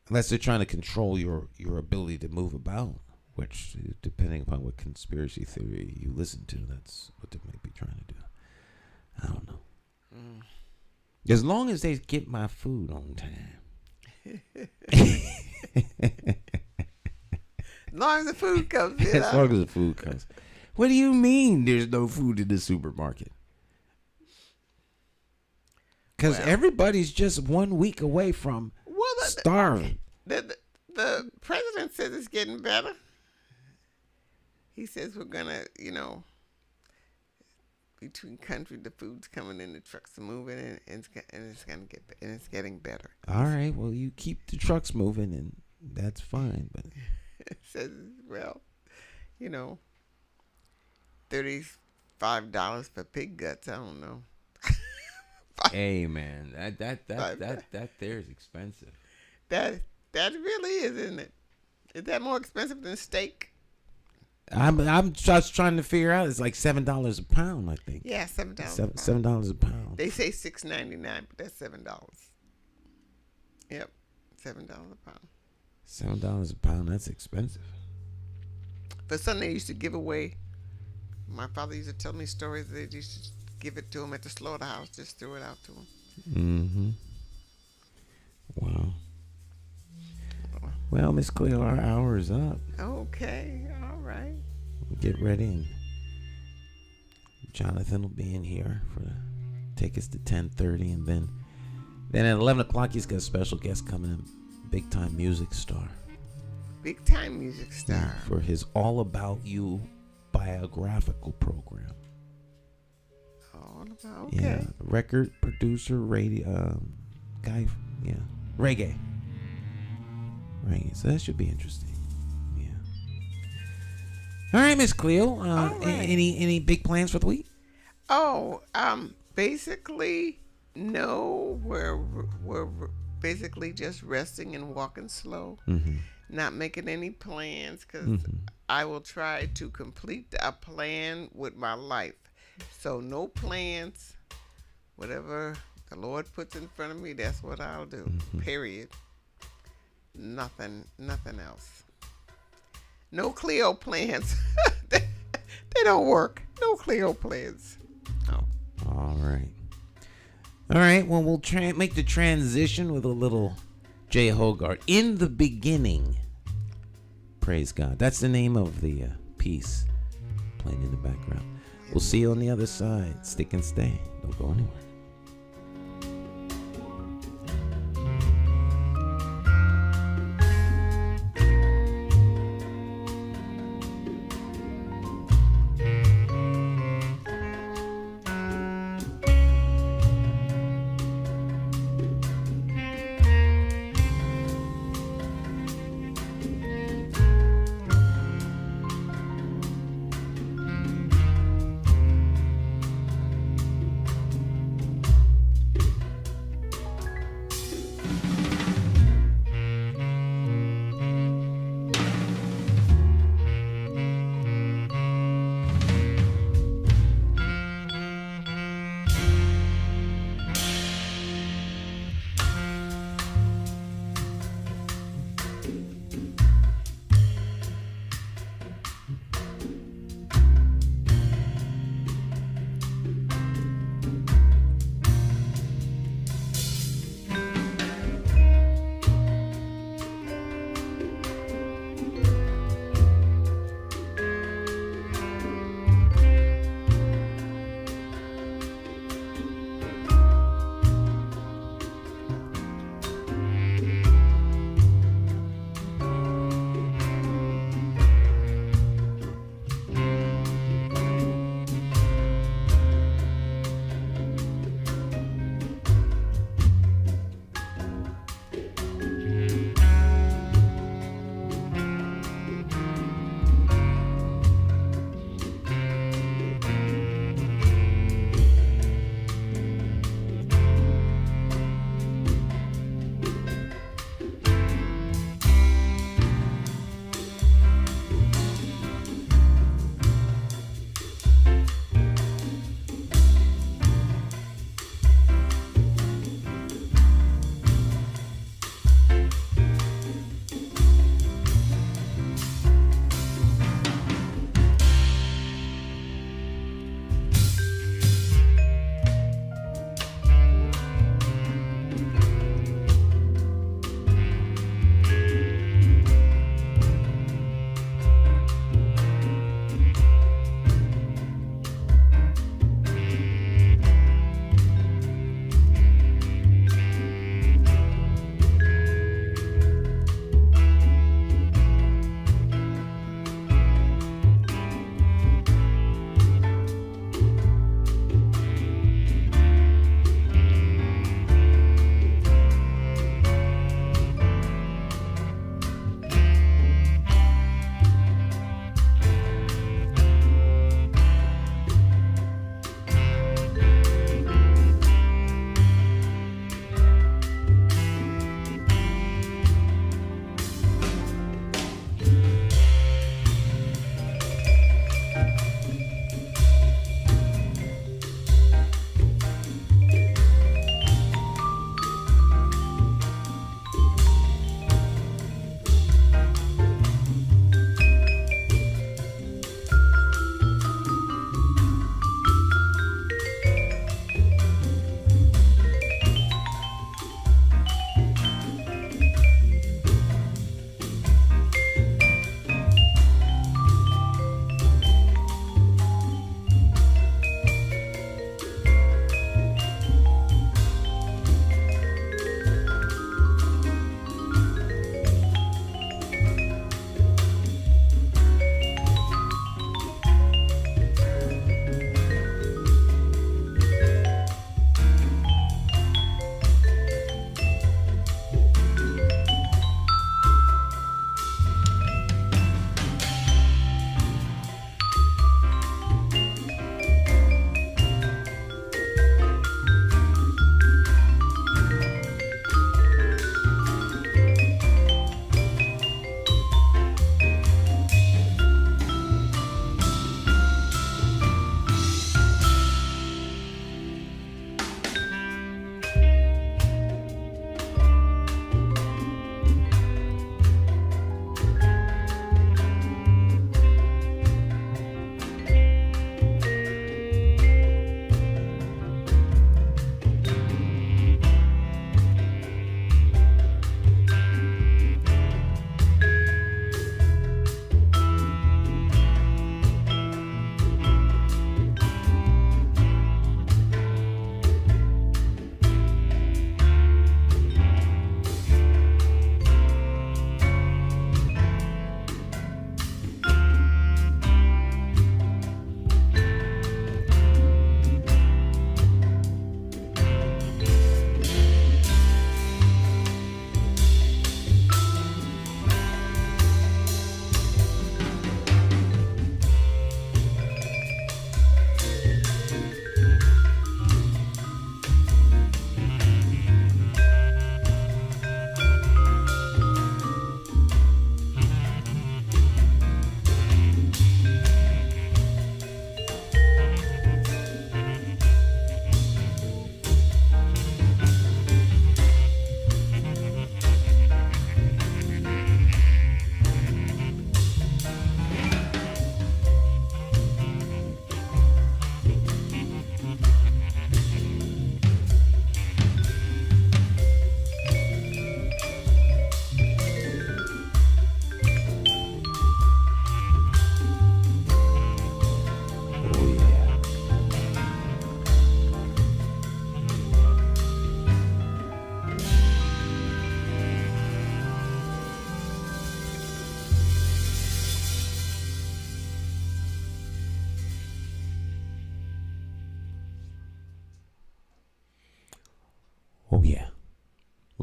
unless they're trying to control your ability to move about, which, depending upon what conspiracy theory you listen to, that's what they may be trying to do. I don't know. As long as they get my food on time. As long as the food comes in. As long as the food comes. What do you mean there's no food in the supermarket? Because everybody's just 1 week away from starving. The president says it's getting better. He says we're going to, between country, the food's coming in, the trucks are moving, and it's getting better. All right, well, you keep the trucks moving, and that's fine. But it says, $35 for pig guts. I don't know. Hey, man, that there is expensive. That really is, isn't it? Is that more expensive than steak? I'm just trying to figure out. It's like $7 a pound, I think. Yeah, $7. $7 a pound. They say $6.99, but that's $7. Yep, $7 a pound. $7 a pound. That's expensive. For something they used to give away. My father used to tell me stories. They used to give it to him at the slaughterhouse. Just throw it out to him. Wow. Well, Miss Cleo, our hour is up. Okay, all right. Get ready, and Jonathan will be in here take us to 10:30, and then at 11 o'clock he's got a special guest coming in, big time music star. Big time music star. Yeah, for his All About You biographical program. All about, okay. Yeah, record producer, radio guy. Yeah, reggae. So that should be interesting. Yeah. All right, Miss Cleo. Right. Any big plans for the week? Oh, basically, no. We're basically just resting and walking slow. Not making any plans because I will try to complete a plan with my life. So no plans. Whatever the Lord puts in front of me, that's what I'll do. Period. Nothing else. No Cleo plans. they don't work. No Cleo plans. No. All right. Well, we'll make the transition with a little J. Hogarth. In the beginning. Praise God. That's the name of the piece playing in the background. We'll see you on the other side. Stick and stay. Don't go anywhere.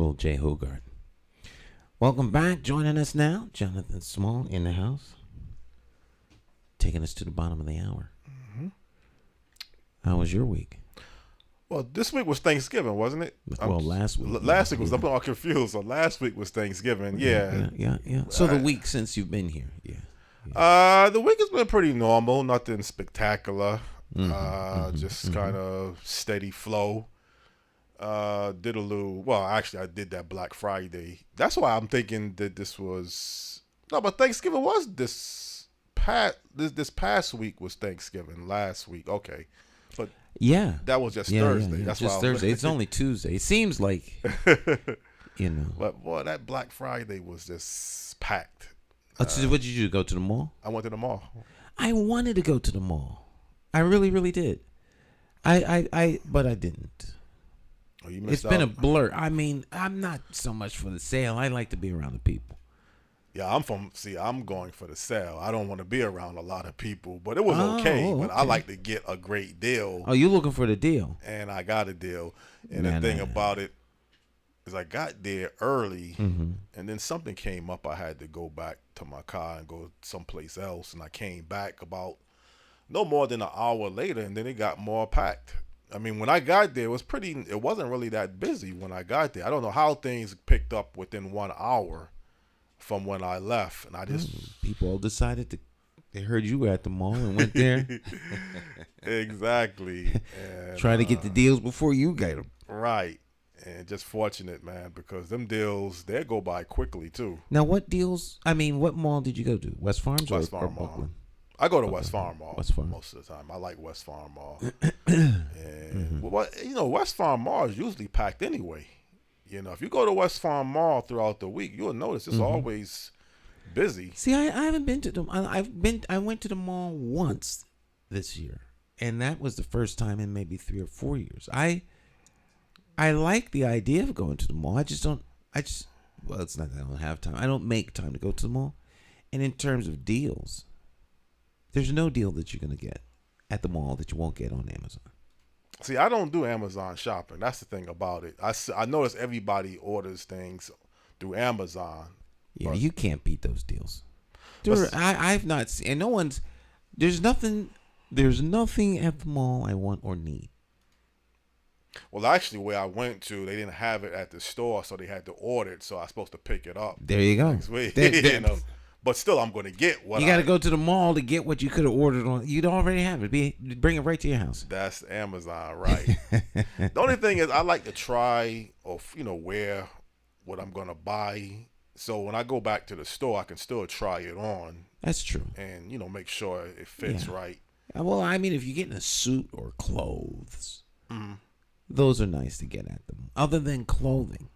Little Jay Hogard. Welcome back. Joining us now, Jonathan Small in the house. Taking us to the bottom of the hour. Mm-hmm. How was your week? Well, this week was Thanksgiving, wasn't it? Last week. Last week was, I'm all confused. So last week was Thanksgiving. Yeah. So the week since you've been here, yeah. The week has been pretty normal. Nothing spectacular. Just kind of steady flow. Did a little. Well, actually, I did that Black Friday. That's why I'm thinking that this was. No, but Thanksgiving was this past week was Thanksgiving. Last week, okay, but yeah, that was just Thursday. Yeah. That's just why Thursday. It's only Tuesday. It seems like But boy, that Black Friday was just packed. So what did you do? Go to the mall? I went to the mall. I wanted to go to the mall. I really, really did. But I didn't. Oh, you missed It's been a out. blur. I mean, I'm not so much for the sale. I like to be around the people. Yeah, I'm going for the sale. I don't want to be around a lot of people, but it was okay. But I like to get a great deal. Oh, you looking for the deal? And I got a deal. And the thing about it is I got there early, and then something came up. I had to go back to my car and go someplace else. And I came back about no more than an hour later, and then it got more packed. I mean, when I got there, it wasn't really that busy when I got there. I don't know how things picked up within 1 hour from when I left. And I just... People all decided they heard you were at the mall and went there. Exactly. And, trying to get the deals before you got them. Right. And just fortunate, man, because them deals, they go by quickly, too. What mall did you go to? West Farms West or Farm Brooklyn? Mall. I go to West Farm Mall West Farm. most of the time. I like West Farm Mall. And, West Farm Mall is usually packed anyway. If you go to West Farm Mall throughout the week, you'll notice it's always busy. See, I haven't been to them. I went to the mall once this year, and that was the first time in maybe 3 or 4 years. I like the idea of going to the mall. It's not that I don't have time. I don't make time to go to the mall. And in terms of deals, there's no deal that you're going to get at the mall that you won't get on Amazon. See, I don't do Amazon shopping. That's the thing about it. I notice everybody orders things through Amazon. Yeah, you can't beat those deals. I've not seen, and no one's. There's nothing at the mall I want or need. Well, actually, where I went to, they didn't have it at the store, so they had to order it. So I was supposed to pick it up. There you go. Next week. But still, I'm going to get what you got to go to the mall to get what you could have ordered on. You'd already have it. Bring it right to your house. That's Amazon, right? The only thing is, I like to try or wear what I'm going to buy. So when I go back to the store, I can still try it on. That's true. And make sure it fits right. Well, I mean, if you're getting a suit or clothes, those are nice to get at them. Other than clothing.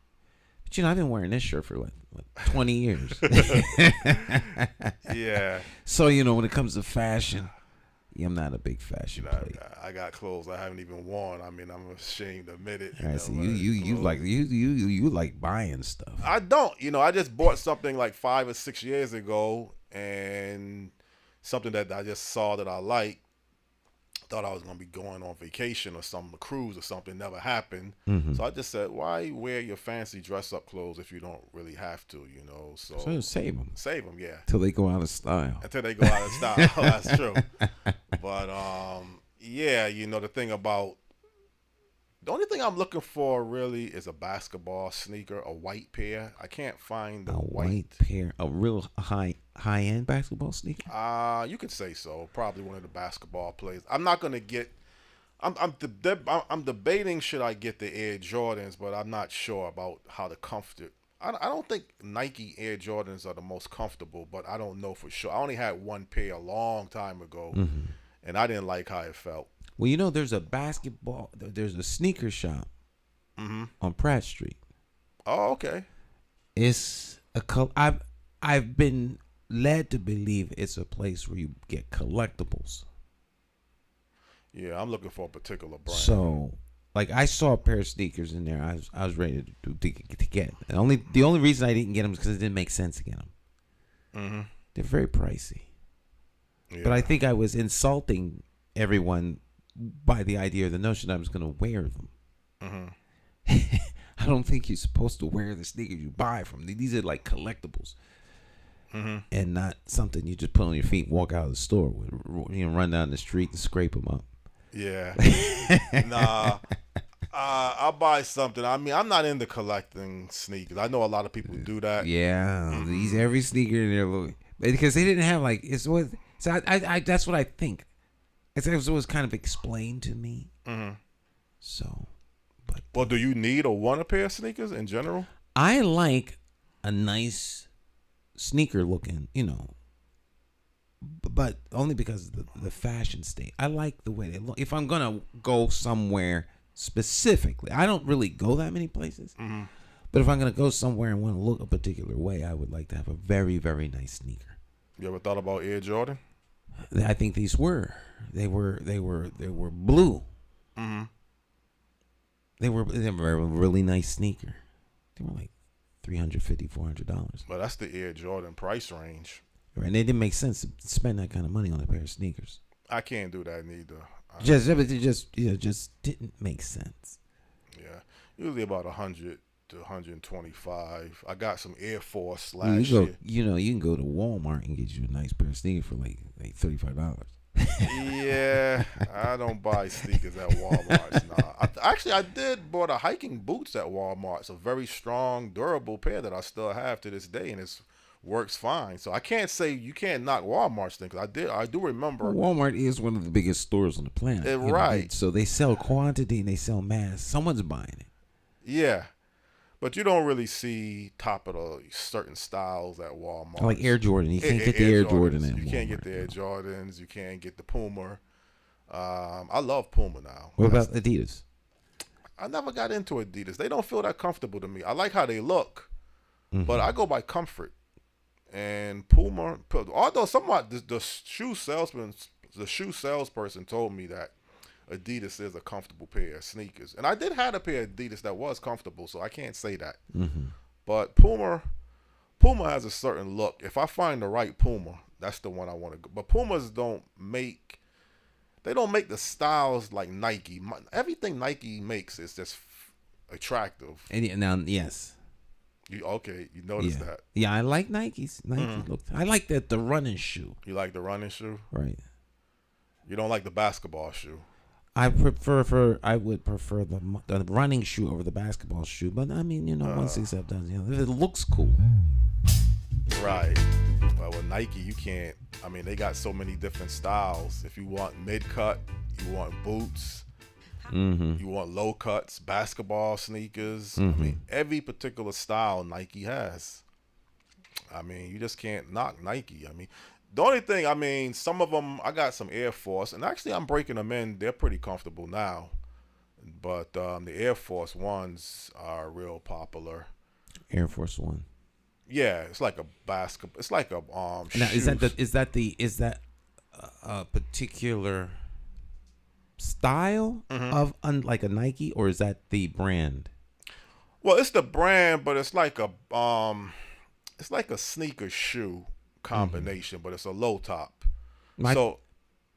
But I've been wearing this shirt for like 20 years. Yeah. So, when it comes to fashion, I'm not a big fashion player. I got clothes I haven't even worn. I mean, I'm ashamed to admit it. All right, so you like buying stuff. I don't. I just bought something like 5 or 6 years ago, and something that I just saw that I liked. Thought I was going to be going on vacation or a cruise or something. Never happened. So I just said, why wear your fancy dress-up clothes if you don't really have to, So save them. Save them, yeah. Till they go out of style. Until they go out of style. That's true. But, the thing about... The only thing I'm looking for really is a basketball sneaker, a white pair. I can't find the white pair, a real high-end basketball sneaker. You could say so. Probably one of the basketball players. I'm not gonna get. I'm debating should I get the Air Jordans, but I'm not sure about how the comfort. I don't think Nike Air Jordans are the most comfortable, but I don't know for sure. I only had one pair a long time ago, and I didn't like how it felt. Well, there's a sneaker shop on Pratt Street. Oh, okay. It's I've been led to believe it's a place where you get collectibles. Yeah, I'm looking for a particular brand. So, I saw a pair of sneakers in there. I was ready to get. And the only reason I didn't get them is because it didn't make sense to get them. They're very pricey. Yeah. But I think I was insulting everyone by the idea or the notion I was going to wear them. I I don't think you're supposed to wear the sneakers you buy from. These are like collectibles. And not something you just put on your feet and walk out of the store with. Run down the street and scrape them up. Yeah. Nah. I'll buy something. I mean, I'm not into collecting sneakers. I know a lot of people do that. Yeah. Every sneaker in there. Because they didn't have like, it's what. So I that's what I think. It was kind of explained to me. So, but. Well, do you need or want a pair of sneakers in general? I like a nice sneaker looking, but only because of the fashion state. I like the way they look. If I'm gonna go somewhere specifically, I don't really go that many places, but if I'm gonna go somewhere and want to look a particular way, I would like to have a very, very nice sneaker. You ever thought about Air Jordan? I think these were blue. They were a really nice sneaker. They were like $350, $400. But that's the Air Jordan price range. Right, and it didn't make sense to spend that kind of money on a pair of sneakers. I can't do that neither. It just didn't make sense. Yeah, usually about 100 to 125. I got some Air Force last year. You can go to Walmart and get you a nice pair of sneakers for like $35. Yeah, I don't buy sneakers at Walmart. Nah. I did bought a hiking boots at Walmart. It's a very strong, durable pair that I still have to this day, and it works fine. So I can't say you can't knock Walmart's thing. Cause I do remember Walmart is one of the biggest stores on the planet. Right. So they sell quantity and they sell mass. Someone's buying it. Yeah. But you don't really see top of the certain styles at Walmart. Like Air Jordan. You can't get the Air Jordan at Walmart. You can't get the Air Jordans. You can't get the Puma. I love Puma now. What about Adidas? I never got into Adidas. They don't feel that comfortable to me. I like how they look, but I go by comfort. And Puma, although somewhat the shoe salesperson told me that Adidas is a comfortable pair of sneakers, and I did have a pair of Adidas that was comfortable, so I can't say that. But Puma has a certain look. If I find the right Puma, that's the one I want to go. But Pumas don't make the styles like Nike. Everything Nike makes is just attractive. And now, yes. You noticed that? Yeah, I like Nikes. I like the running shoe. You like the running shoe? Right. You don't like the basketball shoe? I would prefer the running shoe over the basketball shoe. But I mean, 167 does. If it looks cool. Right. But with Nike, you can't. I mean, they got so many different styles. If you want mid-cut, you want boots. You want low cuts, basketball sneakers. I mean, every particular style Nike has. I mean, you just can't knock Nike. I mean, the only thing, some of them, I got some Air Force, and actually I'm breaking them in. They're pretty comfortable now. But the Air Force Ones are real popular. Air Force One. Yeah, it's like a basketball. It's like a Now, shoes. is that a particular style of like a Nike, or is that the brand? Well, it's the brand, but it's like a sneaker shoe combination, but it's a low top. I love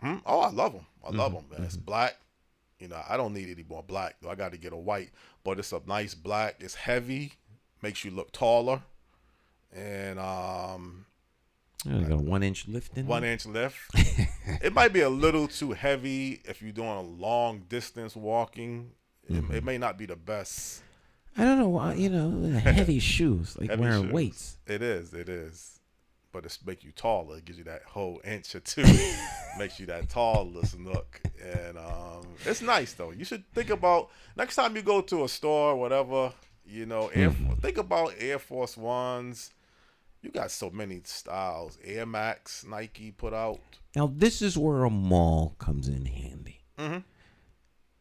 them. I love them. Man. It's black. I don't need any more black though. I got to get a white, but it's a nice black. It's heavy, makes you look taller, and got a 1 inch lift in 1 inch lift. It might be a little too heavy if you're doing a long distance walking. It may not be the best. I don't know. Heavy shoes, like Heavy wearing shoes. weights. It is. But it makes you taller. It gives you that whole inch or two. Makes you that taller look. And it's nice, though. You should think about, next time you go to a store, whatever, think about Air Force Ones. You got so many styles. Air Max, Nike put out. Now, this is where a mall comes in handy. If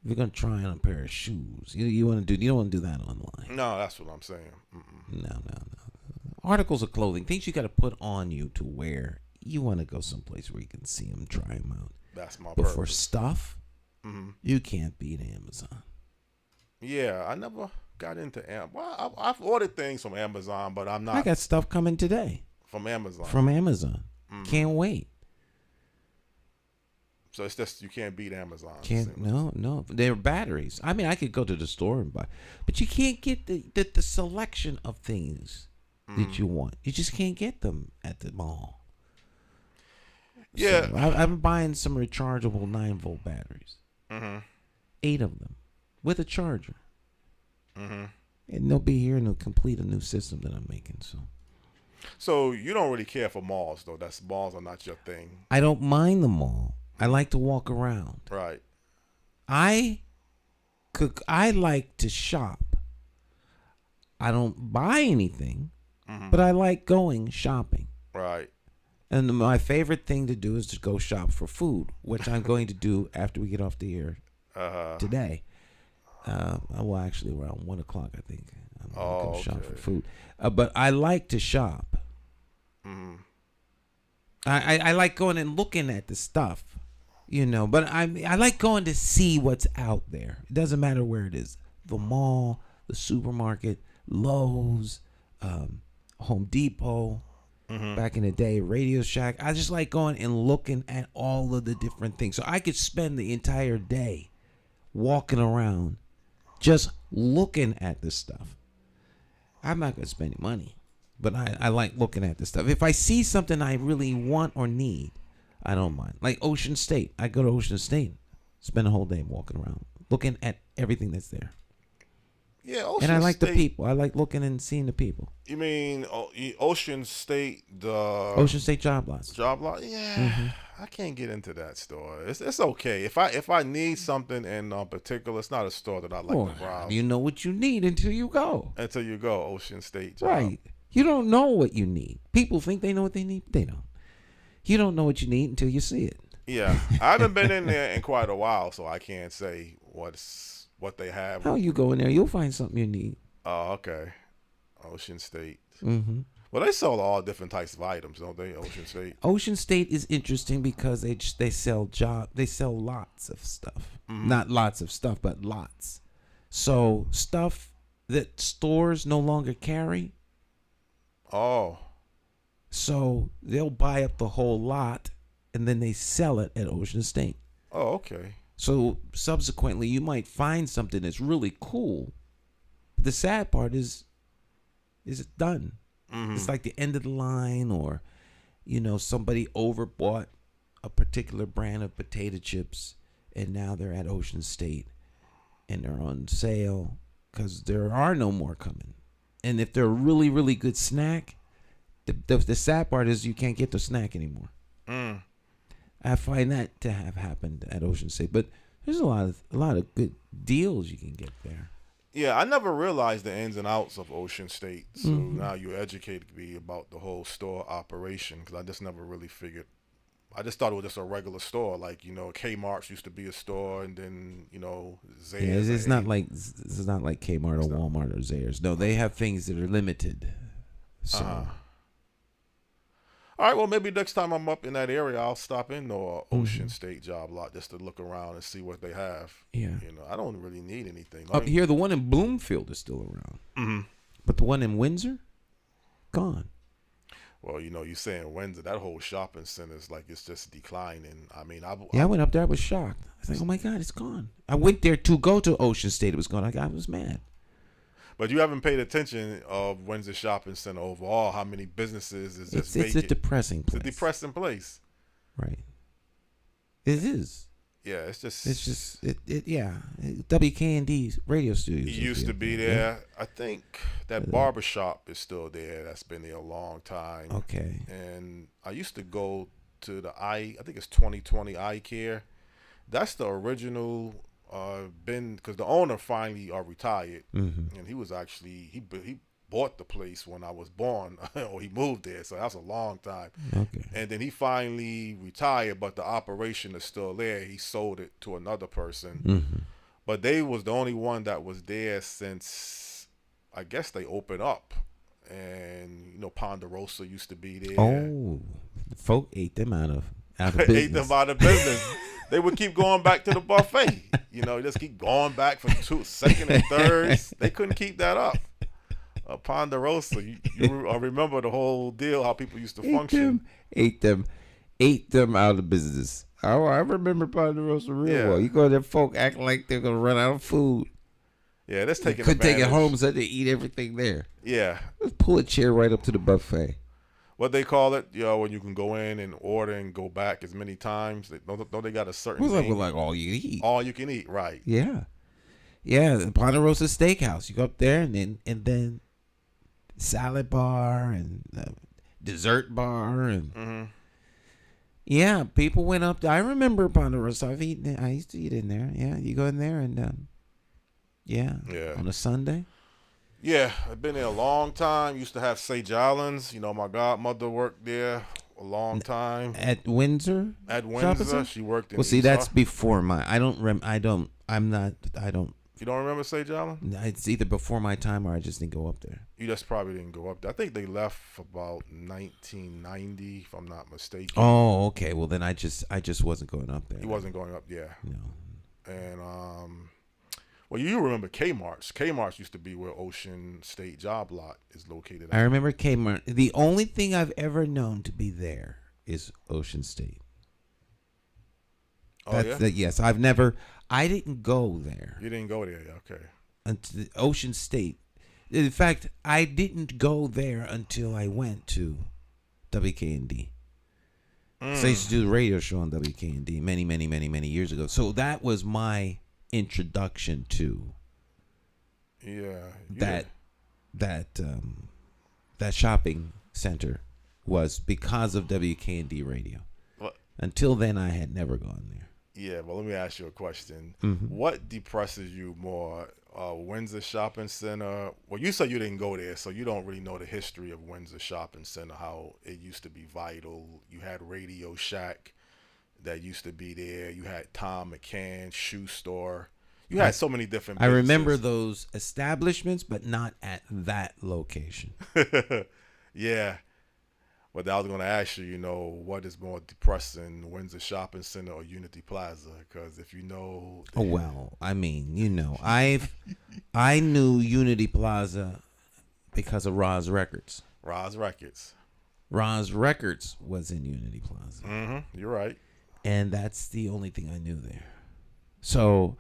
you're gonna try on a pair of shoes, you don't want to do that online. No, that's what I'm saying. No. Articles of clothing, things you got to put on you to wear. You want to go someplace where you can see them, try them out. That's my But purpose. for stuff, you can't beat Amazon. Yeah, I never got into Amazon. Well, I've ordered things from Amazon, but I'm not. I got stuff coming today from Amazon. Can't wait. So it's just you can't beat Amazon. No. They're batteries. I mean, I could go to the store and buy, but you can't get the selection of things that you want. You just can't get them at the mall. Yeah, So I'm buying some rechargeable 9-volt batteries. 8 of them with a charger. And they'll be here and they'll complete a new system that I'm making. So you don't really care for malls, though. Malls are not your thing. I don't mind the mall. I like to walk around. Right. I like to shop. I don't buy anything, but I like going shopping. Right. And my favorite thing to do is to go shop for food, which I'm going to do after we get off the air today. Well, actually, around 1 o'clock, I think. I'm going to go shop for food. But I like to shop. I like going and looking at the stuff. But I like going to see what's out there. It doesn't matter where it is. The mall, the supermarket, Lowe's, Home Depot, back in the day, Radio Shack. I just like going and looking at all of the different things. So I could spend the entire day walking around just looking at this stuff. I'm not going to spend any money, but I like looking at this stuff. If I see something I really want or need, I don't mind. Like Ocean State. I go to Ocean State, spend a whole day walking around, looking at everything that's there. Yeah, Ocean and I like State. the people. I like looking and seeing the people. You mean Ocean State, the Ocean State job lots. Job lot? Yeah, I can't get into that store. It's okay if I need something in particular. It's not a store that I like to browse. You know what you need until you go. Until you go, Ocean State job. Right. You don't know what you need. People think they know what they need. They don't. You don't know what you need until you see it. Yeah, I haven't been in there in quite a while, so I can't say what they have. How you go in there? You'll find something you need. Oh, okay. Ocean State. Mm-hmm. Well, they sell all different types of items, don't they? Ocean State. Ocean State is interesting because they sell lots of stuff. Not lots of stuff, but lots. So stuff that stores no longer carry. Oh. So they'll buy up the whole lot and then they sell it at Ocean State. Oh, okay. So subsequently, you might find something that's really cool. But the sad part is it's done. It's like the end of the line, or somebody overbought a particular brand of potato chips, and now they're at Ocean State, and they're on sale because there are no more coming. And if they're a really, really good snack, the sad part is you can't get the snack anymore. I find that to have happened at Ocean State, but there's a lot of good deals you can get there. Yeah, I never realized the ins and outs of Ocean State. So now you educated me about the whole store operation, because I just never really figured. I just thought it was just a regular store, like Kmart's used to be a store, and then Zayre's. Yeah, it's not like Kmart or Walmart or Zayre's. No, they have things that are limited. So. All right, well, maybe next time I'm up in that area, I'll stop in the Ocean State job lot just to look around and see what they have. Yeah. I don't really need anything. Up here, the one in Bloomfield is still around. But the one in Windsor, gone. Well, you're saying Windsor, that whole shopping center is like it's just declining. I mean, I went up there, I was shocked. I was like, oh my God, it's gone. I went there to go to Ocean State, it was gone. I was mad. But you haven't paid attention of Windsor Shopping Center overall. How many businesses is just vacant? It's a depressing place. It's a depressing place. Right. It is. Yeah, it's just. Yeah. WKND radio studios. It used to be there. Yeah. I think that barbershop is still there. That's been there a long time. Okay. And I used to go to I think it's 2020 Eye Care. That's the original. Because the owner finally retired, and he was actually he bought the place when I was born, or he moved there, so that's a long time. Okay. And then he finally retired, but the operation is still there. He sold it to another person, but they was the only one that was there since I guess they opened up, and Ponderosa used to be there. Oh, folk ate them out of business. Ate them out of business. They would keep going back to the buffet. Just keep going back for second and thirds. They couldn't keep that up. Ponderosa, you remember the whole deal, how people used to function. Ate them out of business. Oh, I remember Ponderosa real Yeah. well. You go there, folk act like they're gonna run out of food. Yeah, that's taking Couldn't take it advantage. home, so they eat everything there. Yeah. Let's pull a chair right up to the buffet. What they call it, when you can go in and order and go back as many times. Don't they got a certain What's up name? with like all you eat? All you can eat, right? Yeah, the Ponderosa Steakhouse. You go up there and then salad bar and dessert bar and yeah, people went up there. I remember Ponderosa. I used to eat in there. Yeah, you go in there and yeah, on a Sunday. Yeah, I've been there a long time. Used to have Sage Islands. My godmother worked there a long time. At Windsor? At Shopping Windsor, center? she worked in Well, see, Esau. that's before my. You don't remember Sage Island? It's either before my time or I just didn't go up there. You just probably didn't go up there. I think they left about 1990, if I'm not mistaken. Oh, okay. Well, then I just wasn't going up there. He wasn't going up, yeah. No. And well, you remember Kmart's. Kmart's used to be where Ocean State Job Lot is located. I remember Kmart. The only thing I've ever known to be there is Ocean State. Yes, I've never. I didn't go there. You didn't go there, okay. Until Ocean State. In fact, I didn't go there until I went to WKND. So I used to do the radio show on WKND many, many, many, many years ago. So that was my introduction to that shopping center was because of WKND radio. Until then, I had never gone there. Yeah, well, let me ask you a question. Mm-hmm. What depresses you more, Windsor Shopping Center? Well, you said you didn't go there, so you don't really know the history of Windsor Shopping Center, how it used to be vital. You had Radio Shack that used to be there. You had Tom McCann Shoe Store. You had so many different businesses. I remember those establishments, but not at that location. Yeah. But I was going to ask you, what is more depressing, Windsor Shopping Center or Unity Plaza? Because if you know... Oh, well, I mean, I knew Unity Plaza because of Roz Records. Roz Records. Roz Records was in Unity Plaza. Mm-hmm. You're right. And that's the only thing I knew there. So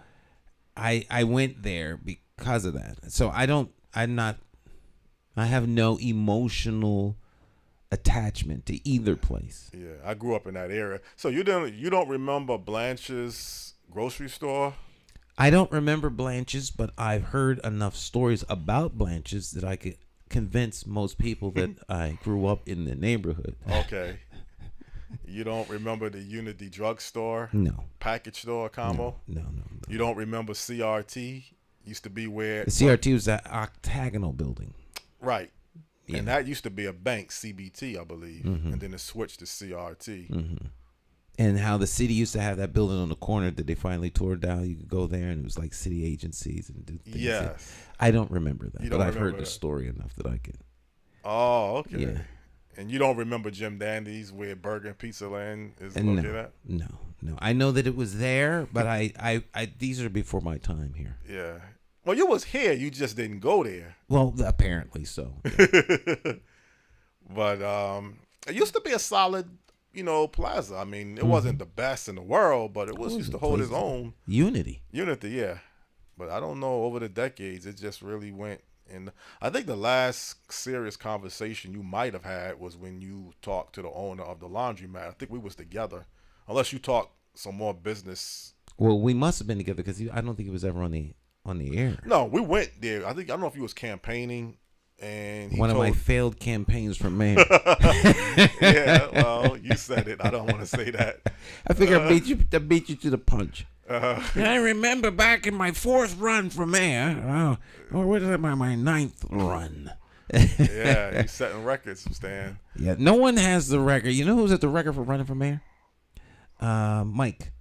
I went there because of that. So I have no emotional attachment to either place. Yeah, I grew up in that area. So you don't remember Blanche's grocery store? I don't remember Blanche's, but I've heard enough stories about Blanche's that I could convince most people that I grew up in the neighborhood. Okay. You don't remember the Unity drugstore? No. Package store combo? No. You don't remember CRT? Used to be where... The CRT was that octagonal building. Right. Yeah. And that used to be a bank, CBT, I believe. Mm-hmm. And then it switched to CRT. Mm-hmm. And how the city used to have that building on the corner that they finally tore down. You could go there and it was like city agencies and do things. Yes. I don't remember that, but I've heard the that. story enough that I could. Oh, okay. Yeah. And you don't remember Jim Dandy's where Burger and Pizza Land is located at? No. I know that it was there, but I these are before my time here. Yeah. Well, you was here. You just didn't go there. Well, apparently so. Yeah. But it used to be a solid, plaza. I mean, it wasn't the best in the world, but it used to hold its own. Unity, yeah. But I don't know, over the decades, it just really went. And I think the last serious conversation you might have had was when you talked to the owner of the laundromat. I think we was together, unless you talked some more business. Well, we must have been together because I don't think it was ever on the air. No, we went there. I don't know if he was campaigning, and one of my failed campaigns for mayor. Yeah, well, you said it. I don't want to say that. I figure I beat you to the punch. I remember back in my fourth run for mayor. What is it? My ninth run. Yeah, he's setting records, Stan. Yeah, no one has the record. You know who's at the record for running for mayor? Mike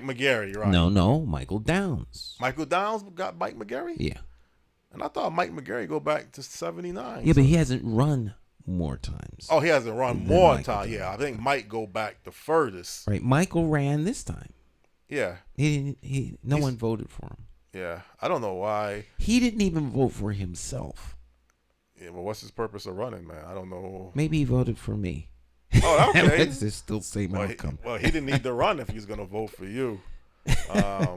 McGarry, right? No, Michael Downs. Michael Downs got Mike McGarry? Yeah. And I thought Mike McGarry go back to 79. Yeah, but he hasn't run more times. Oh, he hasn't run more times. Yeah, I think Mike go back the furthest. Right, Michael ran this time. Yeah. No one voted for him. Yeah, I don't know why. He didn't even vote for himself. Yeah, well, what's his purpose of running, man? I don't know. Maybe he voted for me. Oh, okay. It's still same outcome. He didn't need to run if he was going to vote for you.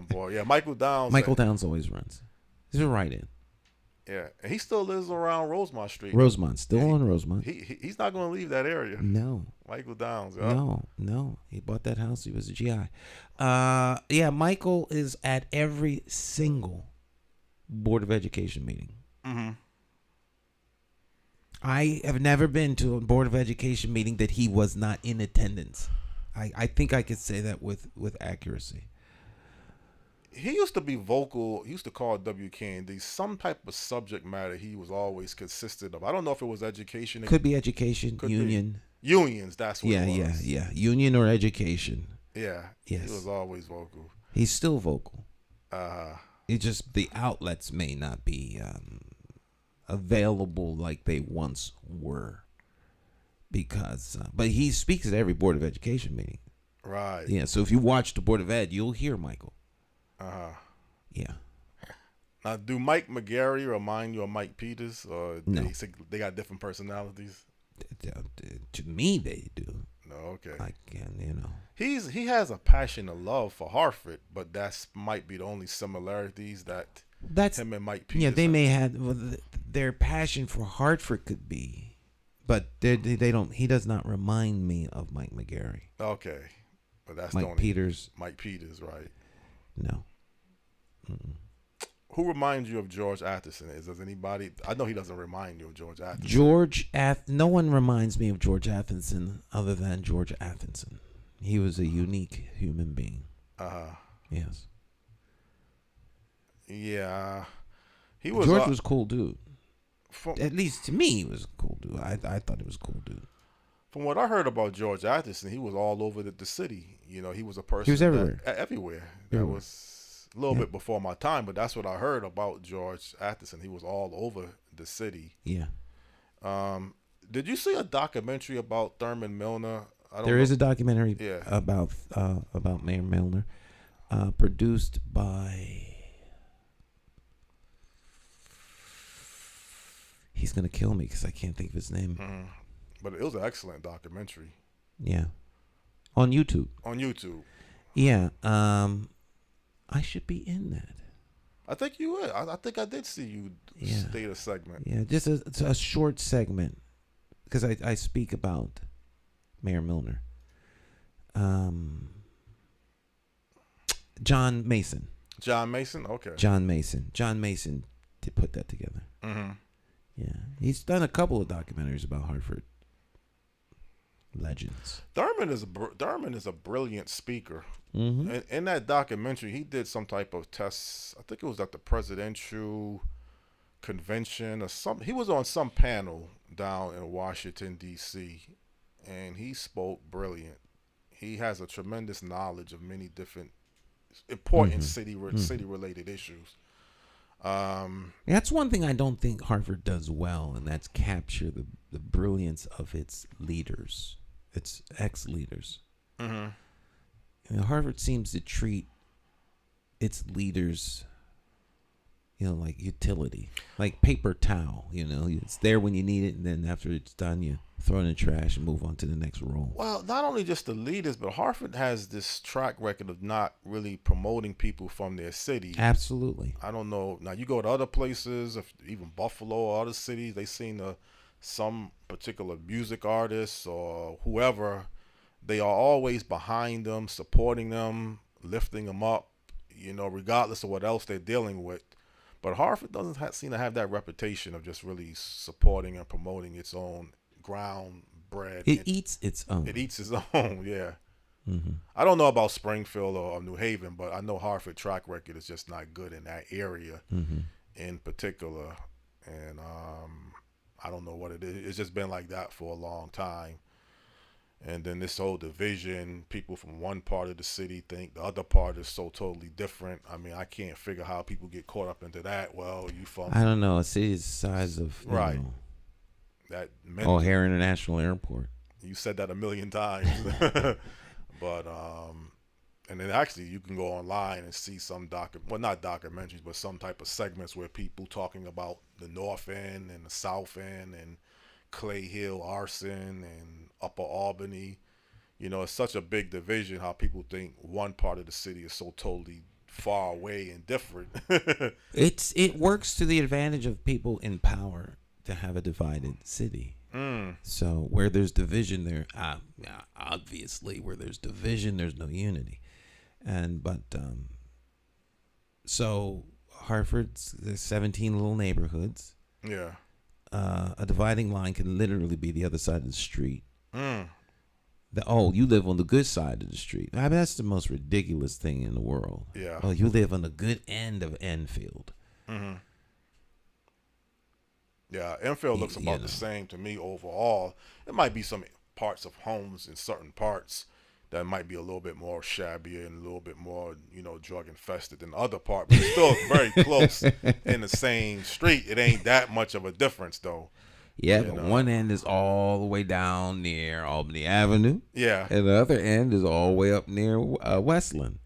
Boy, yeah, Michael Downs. Michael Downs always runs. He's a write-in. Yeah, and he still lives around Rosemont Street. Rosemont, still on Rosemont. He's not going to leave that area. No. Michael Downs. No. He bought that house. He was a GI. Yeah, Michael is at every single Board of Education meeting. Mm-hmm. I have never been to a Board of Education meeting that he was not in attendance. I think I could say that with accuracy. He used to be vocal. He used to call WKND some type of subject matter he was always consistent of. I don't know if it was education. Could be education, union. Unions, that's what it was. Yeah. Union or education. Yeah. Yes. He was always vocal. He's still vocal. It's just the outlets may not be available like they once were. Because, but he speaks at every Board of Education meeting. Right. Yeah, so if you watch the Board of Ed, you'll hear Michael. Yeah. Now, do Mike McGarry remind you of Mike Peters, or no? They got different personalities. To me, they do. No, okay. He has a passion and love for Hartford, but that's might be the only similarities that him and Mike Peters. Yeah, they may have their passion for Hartford could be, but they don't. He does not remind me of Mike McGarry. Okay, but that's Mike Peters. Mike Peters, right? No. Mm-mm. Who reminds you of George Atherton? Does anybody? I know he doesn't remind you of George Atherton. No one reminds me of George Atherton other than George Atherton. He was a unique human being. Yes. Yeah. George was a cool dude. At least to me, he was a cool dude. I thought he was a cool dude. From what I heard about George Atherton, he was all over the city. You know, he was a person. He was everywhere. Everywhere. That was a little bit before my time, but that's what I heard about George Atherton. He was all over the city. Yeah. Did you see a documentary about Thurman Milner? There is a documentary about Mayor Milner, produced by. He's gonna kill me because I can't think of his name. But it was an excellent documentary. Yeah. On YouTube. Yeah. I should be in that. I think you would. I think I did see you state a segment. Yeah, just a short segment because I speak about Mayor Milner. John Mason. Okay. John Mason to put that together. Mm-hmm. Yeah, he's done a couple of documentaries about Hartford legends. Thurman is a brilliant speaker. Mm-hmm. In that documentary, he did some type of tests. I think it was at the presidential convention or something. He was on some panel down in Washington, D.C., and he spoke brilliant. He has a tremendous knowledge of many different important city-related issues. That's one thing I don't think Harvard does well, and that's capture the brilliance of its leaders, its ex-leaders. Mm-hmm. Harvard seems to treat its leaders, like utility, like paper towel. It's there when you need it, and then after it's done, you throw it in the trash and move on to the next role. Well, not only just the leaders, but Hartford has this track record of not really promoting people from their city. Absolutely. I don't know. Now, you go to other places, even Buffalo or other cities, they seen some particular music artists or whoever. They are always behind them, supporting them, lifting them up, regardless of what else they're dealing with. But Hartford doesn't seem to have that reputation of just really supporting and promoting its own ground bread. It eats its own. It eats its own, yeah. Mm-hmm. I don't know about Springfield or New Haven, but I know Hartford track record is just not good in that area in particular. And I don't know what it is. It's just been like that for a long time. And then this whole division, people from one part of the city think the other part is so totally different. I mean, I can't figure how people get caught up into that. Well, you from... I don't know. A city's size of... Right. O'Hare International Airport. You said that a million times. But, and then actually you can go online and see some not documentaries, but some type of segments where people talking about the North End and the South End and Clay Hill arson and Upper Albany. You know, it's such a big division how people think one part of the city is so totally far away and different. It works to the advantage of people in power to have a divided city. So where there's division, there obviously where there's division, there's no unity. So Hartford's, there's 17 little neighborhoods. Yeah. A dividing line can literally be the other side of the street. You live on the good side of the street. I mean, that's the most ridiculous thing in the world. Yeah. Oh, you live on the good end of Enfield. Yeah, Enfield looks about the same to me overall. There might be some parts of homes in certain parts that might be a little bit more shabby and a little bit more, drug infested than the other part, but it's still very close in the same street. It ain't that much of a difference, though. Yeah, but one end is all the way down near Albany Avenue. Yeah. And the other end is all the way up near Westland.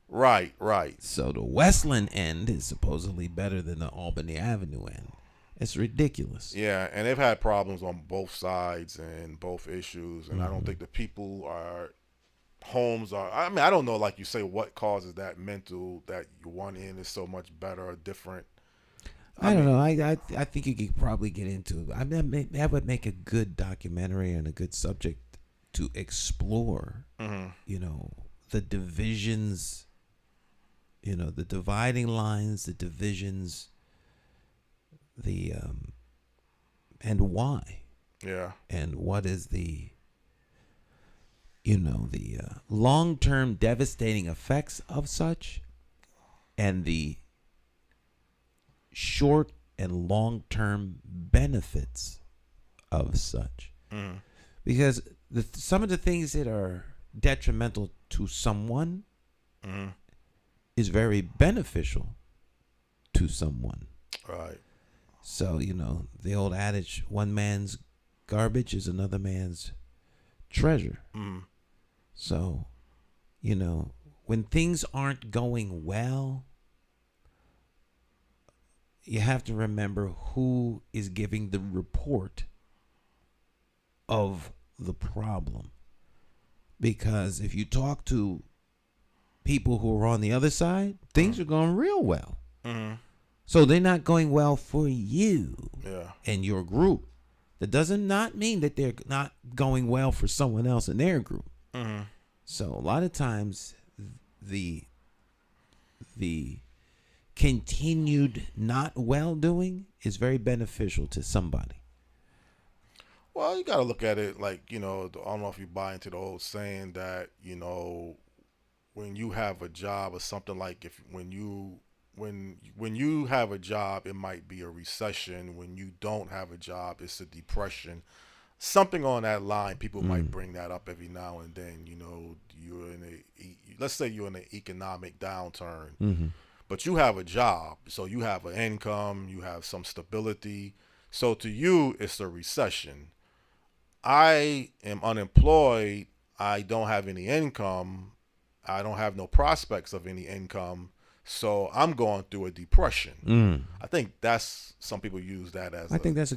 Right. So the Westland end is supposedly better than the Albany Avenue end. It's ridiculous. Yeah, and they've had problems on both sides and both issues, and I don't think the homes are, I don't know, like you say, what causes that mental, that one end is so much better or different. I don't know. I think you could probably get into it. I mean, that would make a good documentary and a good subject to explore, the divisions, the dividing lines, the divisions, and why. Yeah. And what is the long-term devastating effects of such, and the short and long-term benefits of such. Because some of the things that are detrimental to someone is very beneficial to someone. Right. So, the old adage, one man's garbage is another man's treasure. So, when things aren't going well, you have to remember who is giving the report of the problem. Because if you talk to people who are on the other side, things are going real well. So they're not going well for you and your group. That doesn't not mean that they're not going well for someone else in their group. So a lot of times the continued not well doing is very beneficial to somebody. Well, you got to look at it like, I don't know if you buy into the old saying that, when you have a job or something, like when you have a job, it might be a recession. When you don't have a job, it's a depression. Something on that line. People might bring that up every now and then. Let's say you're in an economic downturn, but you have a job, so you have an income, you have some stability. So to you, it's a recession. I am unemployed. I don't have any income. I don't have no prospects of any income. So I'm going through a depression. I think that's, some people use that as I think that's a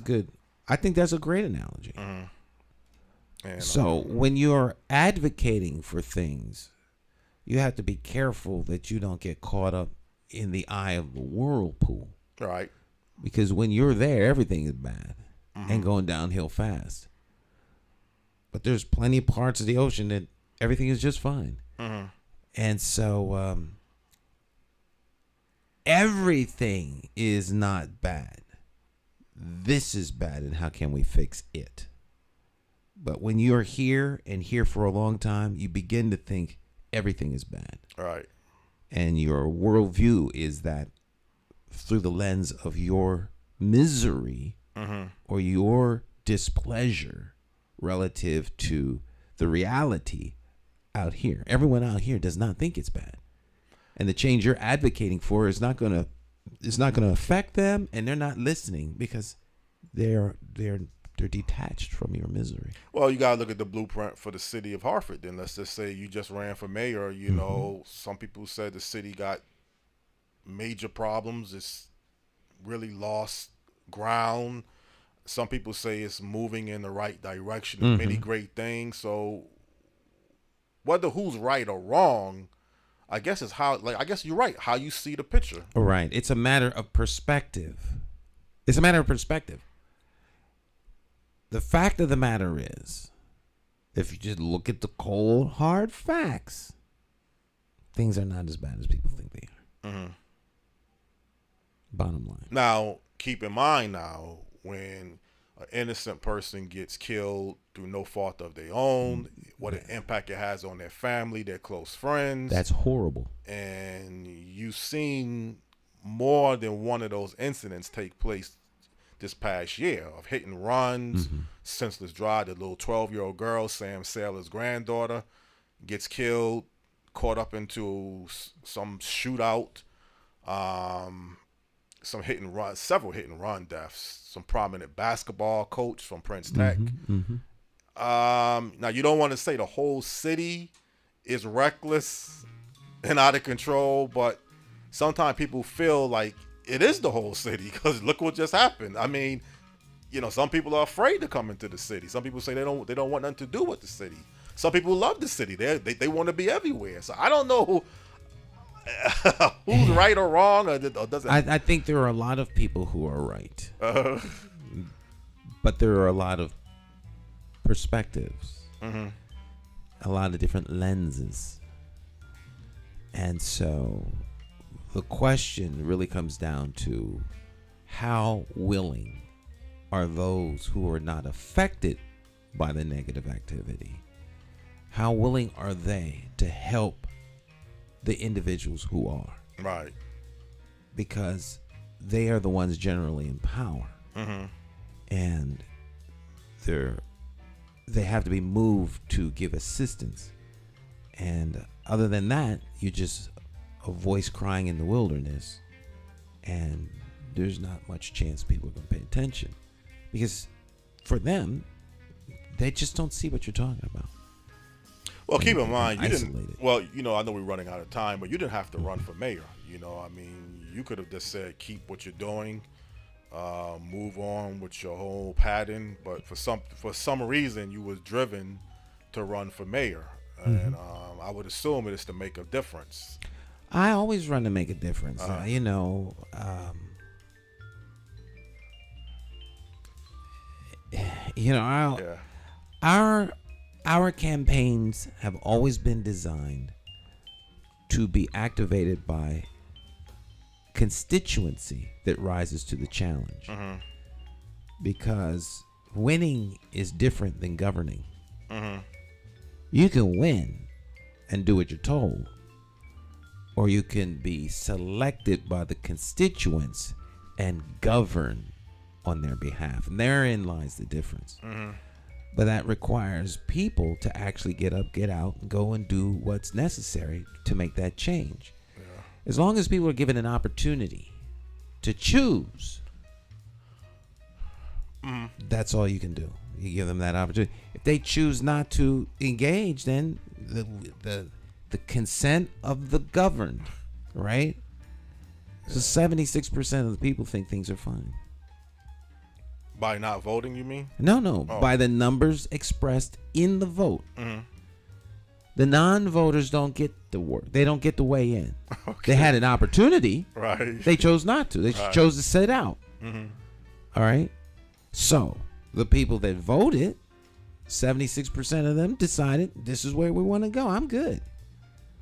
great analogy. And, so when you're advocating for things, you have to be careful that you don't get caught up in the eye of the whirlpool. Right. Because when you're there, everything is bad and going downhill fast. But there's plenty of parts of the ocean that everything is just fine. And so everything is not bad. This is bad, and how can we fix it? But when you're here and here for a long time, you begin to think everything is bad. Right. And your worldview is that through the lens of your misery or your displeasure relative to the reality out here. Everyone out here does not think it's bad. And the change you're advocating for is not going to affect them, and they're not listening because they're detached from your misery. Well, you got to look at the blueprint for the city of Hartford. Then let's just say you just ran for mayor. Some people said the city got major problems. It's really lost ground. Some people say it's moving in the right direction. There's many great things. So whether who's right or wrong, I guess it's how. Like, I guess you're right. How you see the picture. Right. It's a matter of perspective. It's a matter of perspective. The fact of the matter is, if you just look at the cold, hard facts, things are not as bad as people think they are. Mm-hmm. Bottom line. Now, keep in mind now, when an innocent person gets killed through no fault of their own, what an impact it has on their family, their close friends. That's horrible. And you've seen more than one of those incidents take place this past year of hit and runs, senseless drive. The little 12-year-old girl, Sam Saylor's granddaughter, gets killed, caught up into some shootout, some hit and run, several hit and run deaths, some prominent basketball coach from Prince Tech. Now, you don't want to say the whole city is reckless and out of control, but sometimes people feel like it is the whole city because look what just happened. I mean, you know, some people are afraid to come into the city. Some people say they don't want nothing to do with the city. Some people love the city. They want to be everywhere. So I don't know who's right or wrong, or doesn't. I think there are a lot of people who are right, but there are a lot of perspectives, a lot of different lenses, and so the question really comes down to how willing are those who are not affected by the negative activity? How willing are they to help the individuals who are? Right. Because they are the ones generally in power. And they have to be moved to give assistance. And other than that, you're just a voice crying in the wilderness. And there's not much chance people are going to pay attention. Because for them, they just don't see what you're talking about. Well, keep in mind, you isolated. didn't. Well, you know, I know we're running out of time, but you didn't have to run for mayor. You know, I mean, you could have just said, keep what you're doing, move on with your whole pattern. But for some reason, you was driven to run for mayor, and I would assume it is to make a difference. I always run to make a difference. You know, Our campaigns have always been designed to be activated by constituency that rises to the challenge. Because winning is different than governing. You can win and do what you're told, or you can be selected by the constituents and govern on their behalf. And therein lies the difference. But that requires people to actually get up, get out, and go and do what's necessary to make that change. As long as people are given an opportunity to choose, that's all you can do. You give them that opportunity. If they choose not to engage, then the consent of the governed, right? So 76% of the people think things are fine. By not voting, you mean? No. Oh. By the numbers expressed in the vote. The non-voters don't get the work. They don't get to weigh in. They had an opportunity. Right. They chose not to. They chose to sit out. All right. So the people that voted, 76% of them decided this is where we want to go. I'm good.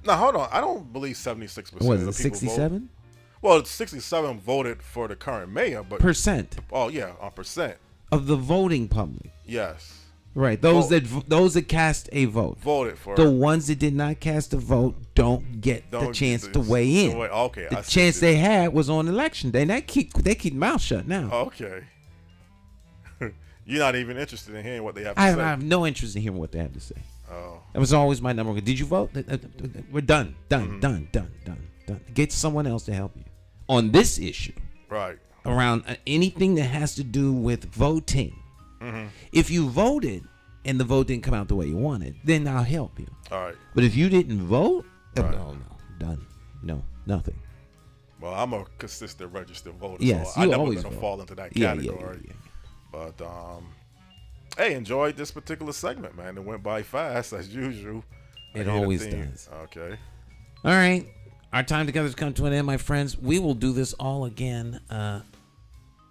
Now, hold on. I don't believe 76% Was of it the people 67? Well, 67 voted for the current mayor, but percent. Oh yeah, on percent of the voting public. Yes. Right. Those that cast a vote voted for. The ones that did not cast a vote don't get the chance to weigh in. Okay. The chance they had was on election day. They keep mouth shut now. Okay. You're not even interested in hearing what they have to say. I have no interest in hearing what they have to say. Oh. That was always my number one. Did you vote? We're done. Done. Get someone else to help you on this issue. Right. Around anything that has to do with voting. If you voted and the vote didn't come out the way you wanted, then I'll help you. All right. But if you didn't vote, right. No, done. No, nothing. Well, I'm a consistent registered voter, yes, so I'm never always going to fall into that Yeah. category. But hey, enjoyed this particular segment, man. It went by fast as usual. It always does. Okay. All right. Our time together has come to an end, my friends. We will do this all again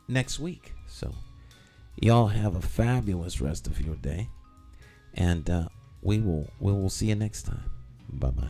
next week. So y'all have a fabulous rest of your day. And we will see you next time. Bye-bye.